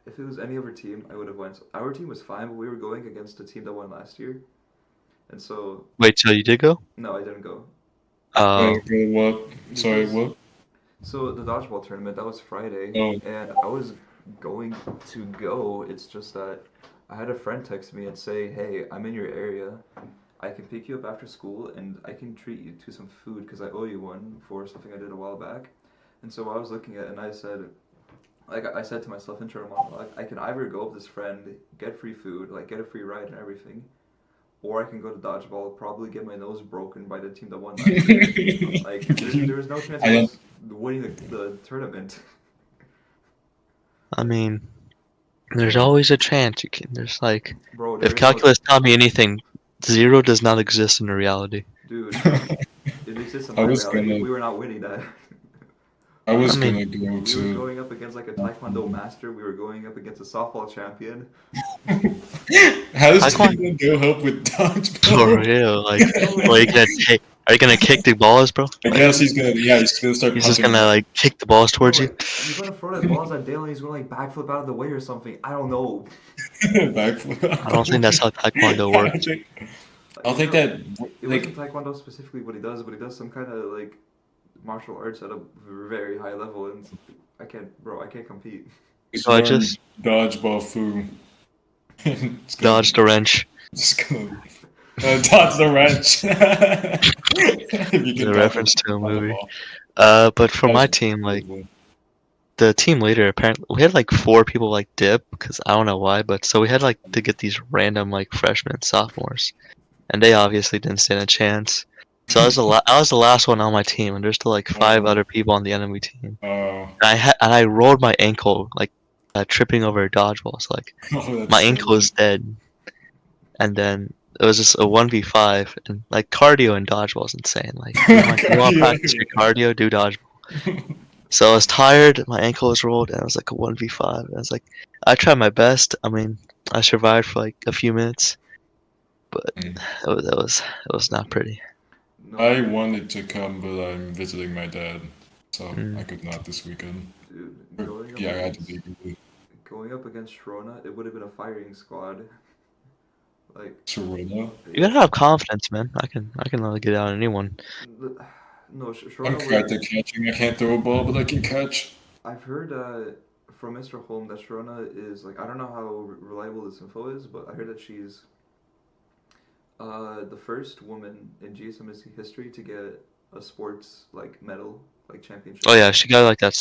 If it was any other team, I would have went. Our team was fine, but we were going against a team that won last year, and so Wait, so you did go? no, I didn't go Oh, What? Sorry, because what? so the dodgeball tournament that was Friday, Oh, and I was going to go. It's just that I had a friend text me and say, "Hey, I'm in your area. I can pick you up after school, and I can treat you to some food because I owe you one for something I did a while back." And so I was looking at, it and I said, like I said to myself, internal monologue, I can either go with this friend, get free food, like get a free ride and everything, or I can go to dodgeball, probably get my nose broken by the team that won last year. Like there was no chance I of don't. us winning the tournament. I mean, there's always a chance you can. There's like, Bro, there if is no, calculus taught me anything, zero does not exist in the reality. dude. It exists in I my was reality. gonna. We were not winning that. I I was mean, gonna go We were to. going up against like a taekwondo master. We were going up against a softball champion. How does Taekwondo Taekwondo help with for dodgeball? real. Like, Bro, well, like are you gonna kick the balls, bro? I Like, guess he's gonna. Yeah, he's gonna start he's just punching gonna them. like kick the balls bro, towards you. like you're gonna throw that balls at Dale and he's gonna like backflip out of the way or something. I don't know. I don't think that's how Taekwondo I works. think. I don't It, think no, that it wasn't like. taekwondo specifically what he does, but he does some kind of like martial arts at a very high level, and I can't, bro, I can't compete. Just So I learn just dodgeball foo. It's gonna dodged a wrench. just gonna dodge the wrench. If you It's can a dodge reference to a the movie. ball. But for That my was team, like cool. the team leader, apparently we had like 4 people like dip because I don't know why, but so we had like to get these random like freshmen and sophomores, and they obviously didn't stand a chance. So I was the last one on my team, and there's still like 5 other people on the enemy team. Oh, And I rolled my ankle like tripping over a dodgeball. So like oh, that's my so ankle is dead, and then it was just a 1v5, and like cardio and dodgeball is insane. Like you want to practice your cardio, do dodgeball. So I was tired, my ankle was rolled, and it was like a 1v5. I was like, I tried my best. I mean, I survived for like a few minutes, but it was not pretty. No, I wanted to come, but I'm visiting my dad, so I Mm. could not this weekend. dude, Or, yeah, I had to be. going up against Shrona, it would have been a firing squad. Like, Serena. You yeah, gotta have confidence, man. I can let get out anyone. no, I'm Shrona crap was. at catching. I can't throw a ball, but I can catch. I've heard from Mr. Holm that Shrona is like, I don't know how reliable this info is, but I heard that she's the first woman in GSMST history to get a sports like medal, like championship. Oh yeah, she got like that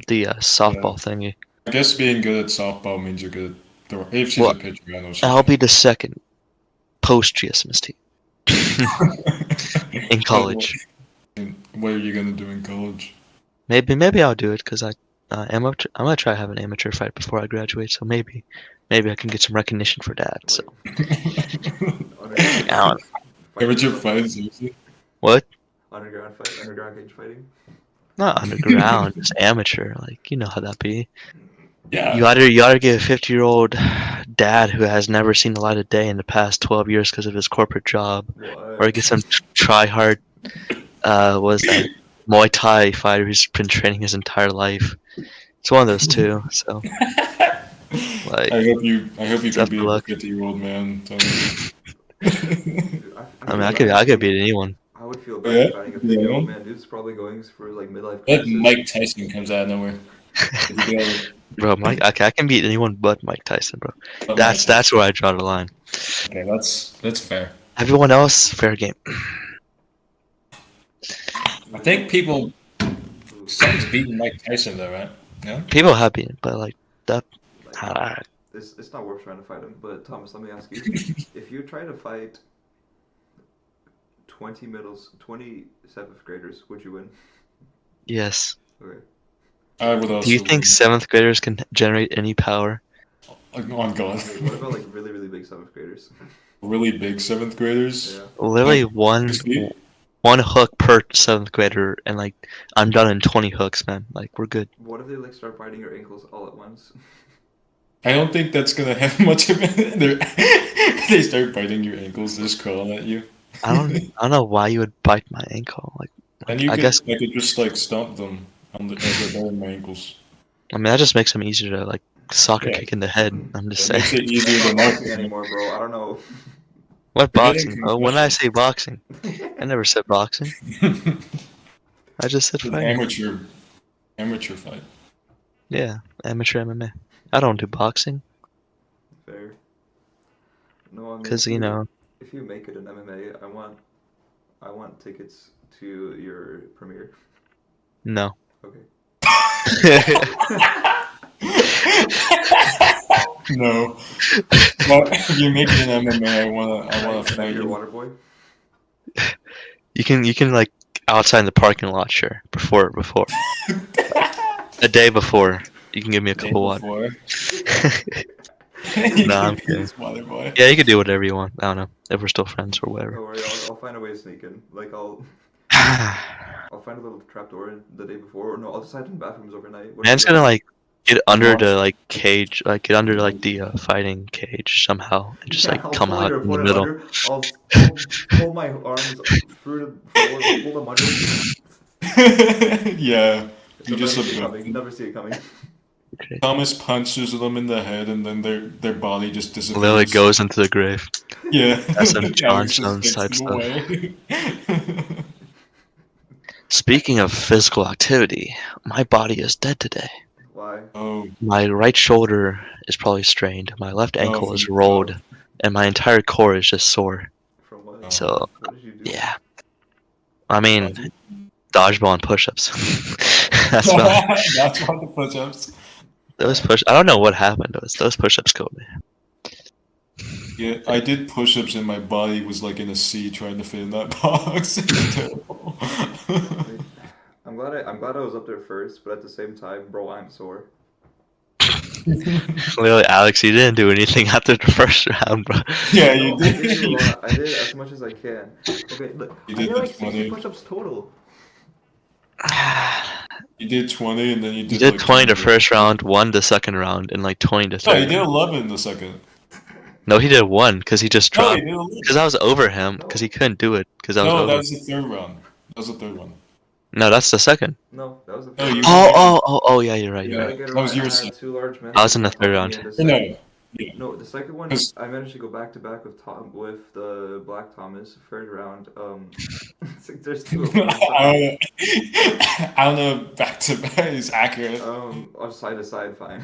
Yeah. softball thingy. I guess being good at softball means you're good at throwing. If she's Well, a pitcher, I know she I'll be can. the second post GSMST in What, what, college. what are you gonna do in college? Maybe I'll do it because I'm gonna try to have an amateur fight before I graduate. So maybe I can get some recognition for that. So Underground I don't, fighting Amateur yourself. fight, seriously? what? Underground cage fighting. Not underground, just amateur. Like you know how that be. Yeah. You either get a 50-year-old dad who has never seen the light of day in the past 12 years because of his corporate job, or you What? get some try hard was that Muay Thai fighter who's been training his entire life. It's one of those two. So like, I hope you can tough beat a luck. 50-year-old man, Thomas. Dude, I I mean, feel bad I could fighting. beat anyone. I would feel Oh, bad yeah? fighting a Yeah, 50-year-old man. man. Dude's probably going for like midlife What crisis. Mike Tyson comes out of nowhere? If you be able Bro, I can beat anyone but Mike Tyson, bro. but Mike That's Tyson. where I draw the line. Okay, that's fair. Everyone else, fair game. I think people someone's beating Mike Tyson though, right? No? People have beaten, but like that. Like, Uh, it's not worth trying to fight him. But Thomas, let me ask you: if you try to fight 20 seventh graders, would you win? yes. Okay. I would Do you also think win. 7th graders can generate any power? On God. Wait, what about like really big seventh graders? Really big seventh graders? Yeah. Literally Like 60? one hook per 7th grader, and like I'm done in 20 hooks, man. Like we're good. What if they like start biting your ankles all at once? I don't think that's gonna have much of it. They start biting your ankles, just crawling at you. I don't know why you would bite my ankle. And you I guess could just like stomp them as they're biting my ankles. I mean that just makes them easier to like soccer Yeah, kick in the head. I'm just it saying. makes it That's easier to not mark boxing them. anymore, bro. I don't know. What You're getting boxing, bro? When did I say concussions. boxing? I never said boxing. I just said An fighting. amateur fight. Yeah, amateur MMA. I don't do boxing Fair. No, I mean because you know. if you make it in MMA, I want tickets to your premiere. No. Okay. No. Well, if you make it in MMA, I wanna Can I be fight your you. water boy? You can like outside in the parking lot, sure. Before a day before, you can give me a Day cup of water. before. You No, can I'm be kidding. his water boy. Yeah, you can do whatever you want. I don't know if we're still friends or Don't whatever. worry, I'll find a way to sneak in. Like I'll find a little trapdoor the day before, or no, I'll just hide in bathrooms overnight. Whatever Man's you gonna gotta do. like get under Watch. the like cage, like get under like the fighting cage somehow, and just Yeah, like I'll come pull out your in the opponent middle. under. I'll pull my arms through the floor, pull them under. Yeah. You They'll just never see it abduct coming. them. Never see it coming. Okay. Thomas punches them in the head, and then their body just Literally disappears. goes into the grave. Yeah. That's some John Alex just Jones takes type them stuff. away. Speaking of physical activity, my body is dead today. Why? Why? Oh, My right shoulder is probably strained. My left oh, ankle is rolled, and my entire core is just sore. From what? So What did you do? yeah, I mean dodgeball and push-ups. That's about That's why the push-ups. those push. I don't know what happened. Those push-ups killed me. Yeah, I did push-ups and my body was like in a C trying to fit in that box. It was terrible. Wait, I'm glad I was up there first, but at the same time, bro, I'm sore. Literally, Alex, you didn't do anything after the first round, bro. Yeah, No, you I did do a did. lot. I did as much as I can. Okay, look, You I did did the like 60 20. push-ups total. You did 20 and then you You did did like 20 10 the more. first round, 1 the second round, and like 20 the No, you third did round. 11 the second. No, he did 1 because he just No, you dropped. did Because 11. I was over him, because No, he couldn't do it, because I was No, that over. was the third round. That was the third one. No, that's the second. no, that was the No, third you round. were Oh, yeah, you're right, The you're right. yeah, second that was round, your I second. had two large men I was in the helping, third helping me round. in the Or no, second. yeah, No, the second one, because I managed to go back to back with the Black Thomas. Third round, it's like there's two of them. I'm sorry. I don't know if back to back is accurate. Or side to side, fine.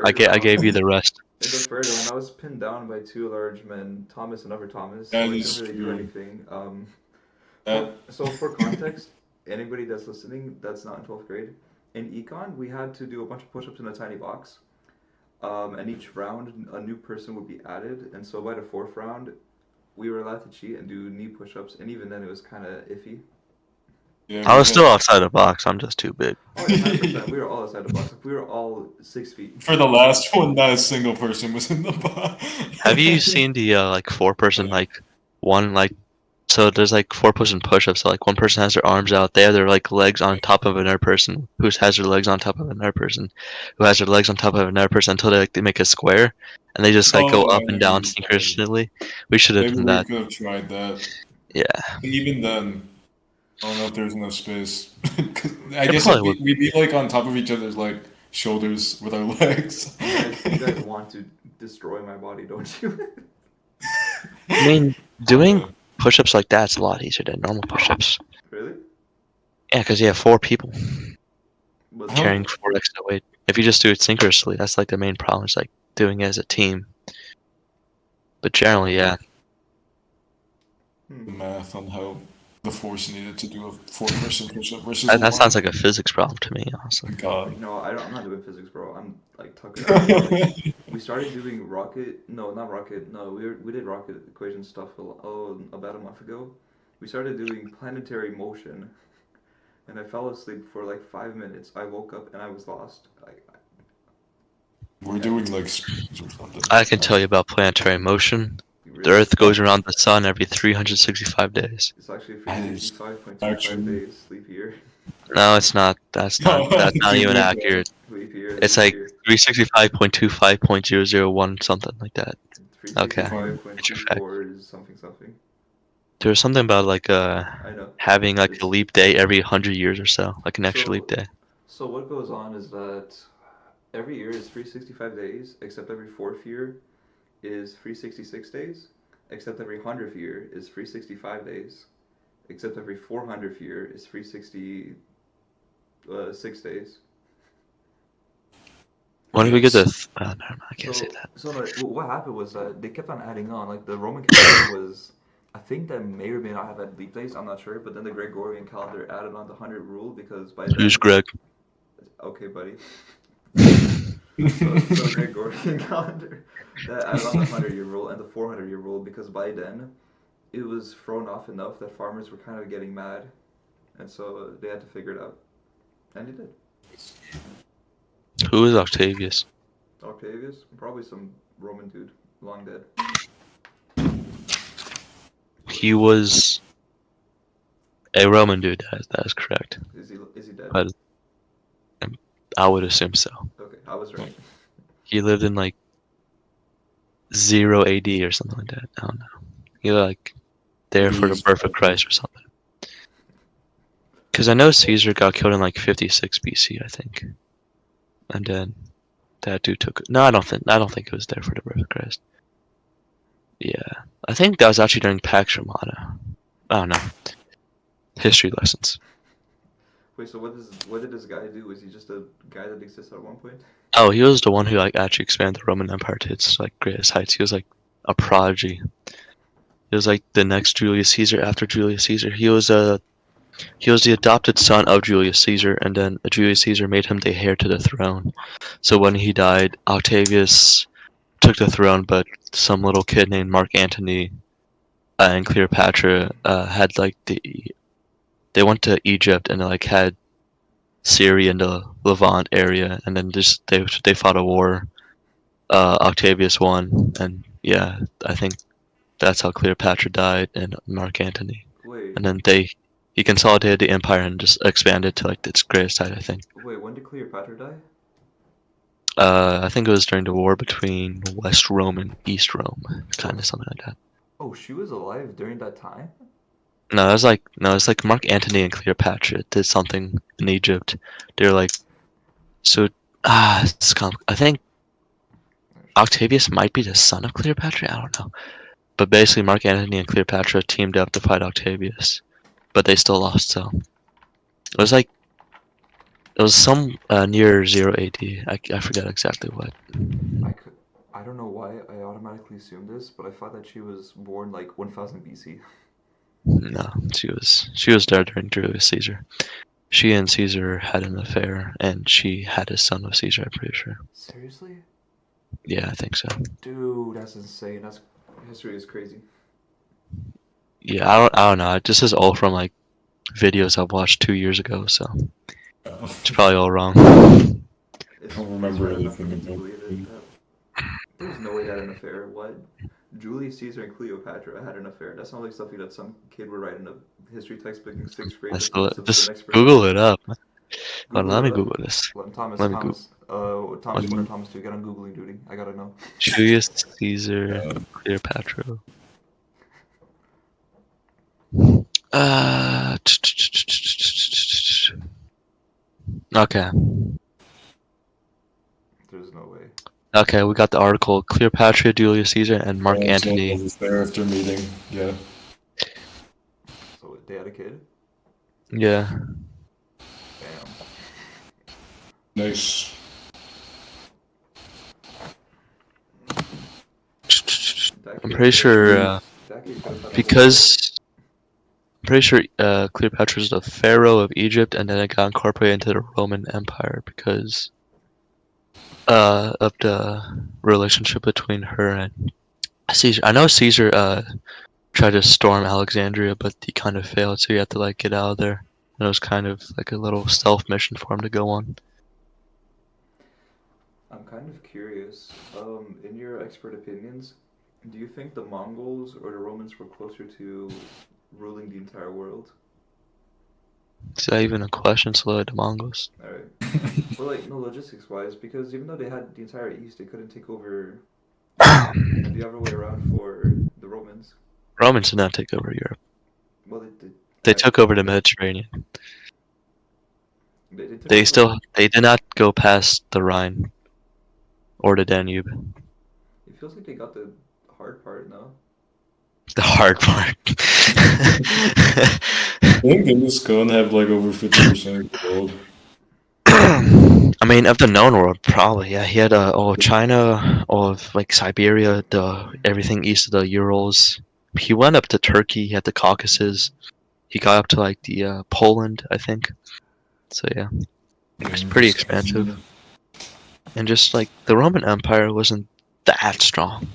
I Third gave round. you the rest. In the third round, I was pinned down by two large men, Thomas and Upper Thomas, That so I couldn't is really do true. anything. That For context, anybody that's listening that's not in 12th grade, in econ, we had to do a bunch of push-ups in a tiny box. And each round, a new person would be added, and so by the fourth round, we were allowed to cheat and do knee push-ups, and even then, it was kind of iffy. yeah, I we was had still outside the box. I'm just too big. Oh yeah, 100%. We were all outside the box. Like, we were all 6 feet. for the last one, not a single person was in the box. Have you seen the like 4-person one so there's like 4-person push-ups. So like one person has their arms out, they have their like legs on top of another person, who has their legs on top of another person, who has their legs on top of another person until they make a square, and they just like Oh, go I up know and what down you're talking about. synchronously. We should have Maybe done we that. could have tried that. Yeah, But even then, I don't know if there's enough space. 'Cause I it guess if probably would. we'd be like on top of each other's like shoulders with our legs. You guys want to destroy my body, don't you? I mean, I don't doing know. push-ups like that's a lot easier than normal push-ups. Really? Yeah, because you have 4 people Was I it? carrying don't 4 extra weight. If you just do it synchronously, that's like the main problem. Is like doing it as a team. But generally, yeah. Hmm. the math on how the force needed to do a four-person push-up versus That one. sounds like a physics problem to me, honestly. God. No, I don't. I'm not doing physics, bro. I'm like tucking out. Like we started doing rocket. No, not rocket. No, we did rocket equation stuff about a month ago. We started doing planetary motion, and I fell asleep for like 5 minutes. I woke up and I was lost. We're doing like spins or something. I can tell you about planetary motion. The Really? Earth goes around the sun every 365 days. It's actually That is 365.25 actually days. Sleep year. No, it's not. That's not. That's not Dude, even look at accurate. Sleep year. It's Sleep like year. 365.25.001 something like that. Okay, get your fact. 365.24 is something something. There was something about like I know. having like a It's leap day every 100 years or so, like an extra leap so day. so what goes on is that every year is 365 days, except every fourth year is 366 days, except every 100th year is 365 days, except every 400th year is 366 days. When did we get this? Oh, never mind. I can't say So, that. so like, what happened was that they kept on adding on. Like the Roman calendar was, I think that may or may not have had leap days. I'm not sure. But then the Gregorian calendar added on the 100 rule because by Who's then, Greg? okay, buddy. So the Gregorian calendar that added on the 100-year rule and the 400-year rule because by then it was thrown off enough that farmers were kind of getting mad, and so they had to figure it out, and they did. Who is Octavius? Octavius, probably some Roman dude, long dead. He was a Roman dude. That is correct. Is he dead? But I would assume so. Okay, I was right. He lived in like 0 AD or something like that. I don't know. He like there for the birth of Christ or something. Because I know Caesar got killed in like 56 BC, I think. And then that dude took. No, I don't think it was there for the birth of Christ. Yeah, I think that was actually during Pax Romana. I don't know. History lessons. Wait, so what did this guy do? Was he just a guy that existed at one point? Oh, he was the one who like actually expanded the Roman Empire to its like greatest heights. He was like a prodigy. He was like the next Julius Caesar after Julius Caesar. He was the adopted son of Julius Caesar, and then Julius Caesar made him the heir to the throne. So when he died, Octavius took the throne, but some little kid named Mark Antony and Cleopatra had like they went to Egypt and like had Syria and the Levant area, and then just they fought a war. Octavius won, and yeah, I think that's how Cleopatra died and Mark Antony. Wait, And then he consolidated the empire and just expanded to like its greatest height, I think. wait, when did Cleopatra die? I think it was during the war between West Rome and East Rome, kind of something like that. Oh, she was alive during that time? No, it's like Mark Antony and Cleopatra did something in Egypt. They're like, so I think Octavius might be the son of Cleopatra. I don't know, but basically Mark Antony and Cleopatra teamed up to fight Octavius, but they still lost. So it was like it was some near 0 AD. I forgot exactly what. I could, I don't know why I automatically assumed this, but I thought that she was born like 1000 BC. No, she was there during Julius Caesar. She and Caesar had an affair, and she had a son with Caesar. I'm pretty sure. Seriously? Yeah, I think so. Dude, that's insane. That's history is crazy. Yeah, I don't know. This is all from like videos I watched 2 years ago, so it's probably all wrong. It's, I don't it's remember hard enough for anything me to about believe it. it. There's no way they had an affair. What? Julius Caesar and Cleopatra had an affair. That's not like something that some kid would write in a history textbook in sixth grade Let's that teaches it to the just next grade. Google it up. Hold on, Google let it me up. Google this. Thomas, Let me Google. Thomas 1 and Thomas 2, get on Googling duty. I gotta know. Julius Caesar, Cleopatra. Uh, okay. There's no way. Okay, we got the article. Cleopatra, Julius Caesar, and Mark Yeah, so Antony. I was there after meeting. Yeah. So they had a kid? Yeah. Damn. Nice. That I'm kid pretty could've- sure that kid could've done because I'm pretty sure Cleopatra is the pharaoh of Egypt, and then it got incorporated into the Roman Empire because of the relationship between her and Caesar. I know Caesar tried to storm Alexandria, but he kind of failed, so he had to like get out of there. And it was kind of like a little stealth mission for him to go on. I'm kind of curious. In your expert opinions, do you think the Mongols or the Romans were closer to ruling the entire world? Is that even a question? So like the Mongols. Alright. Well, like, no, logistics wise, because even though they had the entire East, they couldn't take over Europe, and the other way around for the Romans. Romans did not take over Europe. Well, They took over the Mediterranean. they took They over. they did not go past the Rhine or the Danube. It feels like they got the hard part, no? The hard part. I think Genghis Khan have like over 50% of the world. I mean, of the known world, probably. Yeah, he had all of China, all of like Siberia, the everything east of the Urals. He went up to Turkey. He had the Caucasus. He got up to like the Poland, I think. So yeah, it's pretty expansive. And just like the Roman Empire wasn't that strong.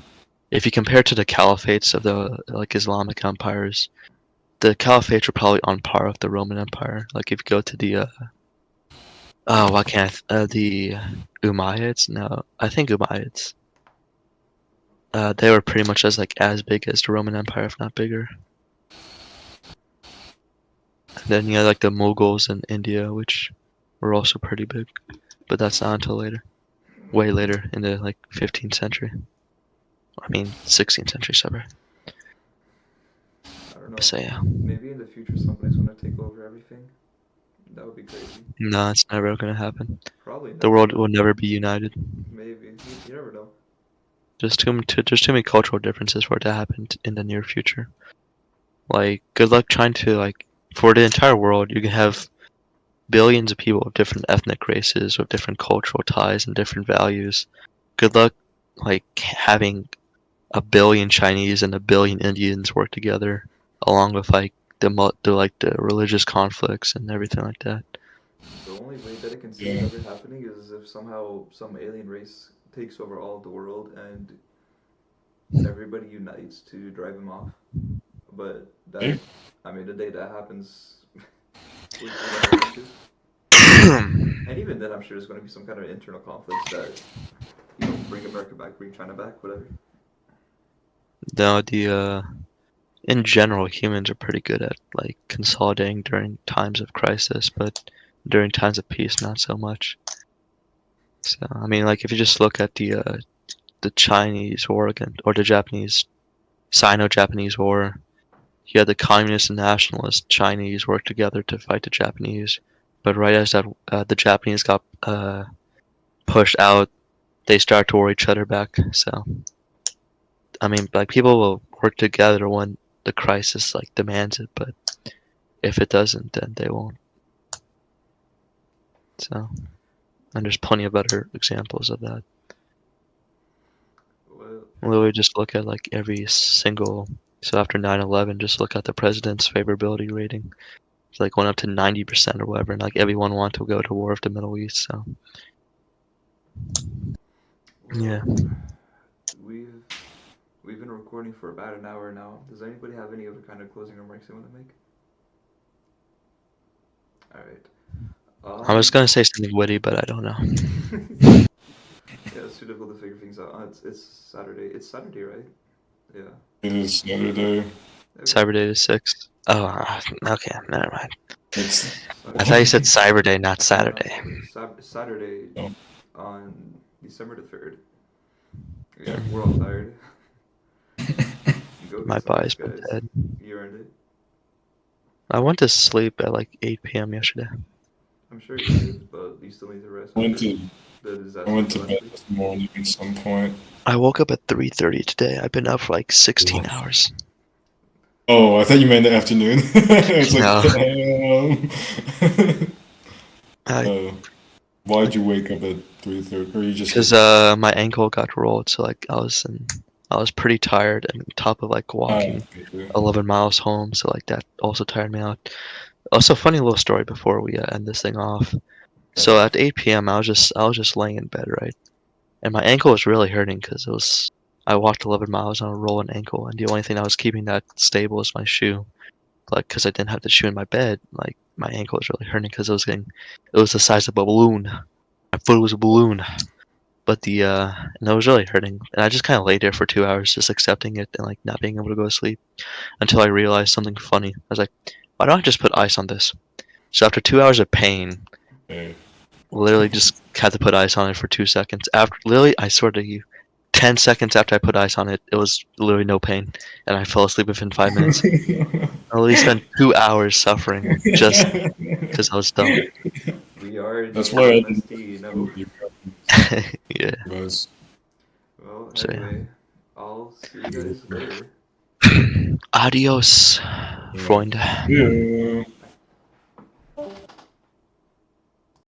If you compare it to the caliphates of the like Islamic empires, the caliphates were probably on par with the Roman Empire. Like if you go to the why can't the Umayyads? No, I think Umayyads. They were pretty much as big as the Roman Empire, if not bigger. And then you had like the Mughals in India, which were also pretty big, but that's not until later, way later in the like 15th century. I mean 16th century, sorry. I don't know. So yeah, Maybe in the future somebody's gonna take over everything. That would be crazy. no, it's never gonna happen. Probably The not. world will never be united. Maybe. You never know. There's too many cultural differences for it to happen in the near future. Like, good luck trying to like for the entire world. You can have billions of people of different ethnic races, with different cultural ties and different values. Good luck, like having a billion Chinese and a billion Indians work together, along with like the religious conflicts and everything like that. The only way that I can see it Yeah. ever happening is if somehow some alien race takes over all the world and everybody unites to drive him off. But that, Hey, I mean, the day that happens, we're gonna run into. And even then, I'm sure there's gonna be some kind of internal conflicts that, bring America back, bring China back, whatever. No, in general, humans are pretty good at like consolidating during times of crisis, but during times of peace, not so much. So, I mean, like if you just look at the Chinese war or the Japanese Sino-Japanese war, you had the communist and nationalist Chinese work together to fight the Japanese, but right as the Japanese got pushed out, they started to war each other back. So, I mean, like people will work together when the crisis like demands it, but if it doesn't, then they won't. So, and there's plenty of other examples of that. Well, Literally, just look at like every single. So after 9/11, just look at the president's favorability rating. It's like went up to 90% or whatever, and like everyone wanted to go to war with the Middle East. So yeah, well, we've we've been recording for about an hour now. Does anybody have any other kind of closing remarks they want to make? All right. I was gonna say something witty, but I don't know. Yeah, it's too difficult to figure things out. It's Saturday. It's Saturday, right? Yeah. it is Saturday. Okay. Cyber Day is 6. Oh, okay, never mind. It's I thought you Saturday. said Cyber Day, not No, Saturday. Saturday no. on December the 3rd. Yeah, we're all Mm, tired. Go My get some body's rest, been guys. dead. You earned it. I went to sleep at like 8 p.m. yesterday. I'm sure you did, but you still need to rest I went after to the I disaster went of to last bed week. this morning at some point. I woke up at 3:30 today. I've been up for like 16 hours. Oh, I thought you meant the afternoon. It's like, No, damn. I uh, why'd you wake up at 3:30? Or you just because couldn't? my ankle got rolled, so like I was pretty tired, and on top of like Ah, walking okay. 11 miles home, so like that also tired me out. Also, funny little story before we end this thing off. So Okay. at 8 p.m., I was just laying in bed, right, and my ankle was really hurting because I walked 11 miles on a rolling ankle, and the only thing that was keeping that stable was my shoe. Like, because I didn't have the shoe in my bed, like my ankle was really hurting because it was the size of a balloon. My foot was a balloon. But and it was really hurting. And I just kind of laid there for 2 hours, just accepting it and like not being able to go to sleep until I realized something funny. I was like, why don't I just put ice on this? So after 2 hours of pain, Okay. literally just had to put ice on it for 2 seconds. After literally, I swear to you, 10 seconds after I put ice on it, it was literally no pain, and I fell asleep within 5 minutes. I literally spent 2 hours suffering just because I was dumb. We are That's why I didn't GSMST, you know. Yeah. guys. Well, So yeah. anyway, I'll see you guys later. Adios, Yeah. Freunde. Yeah.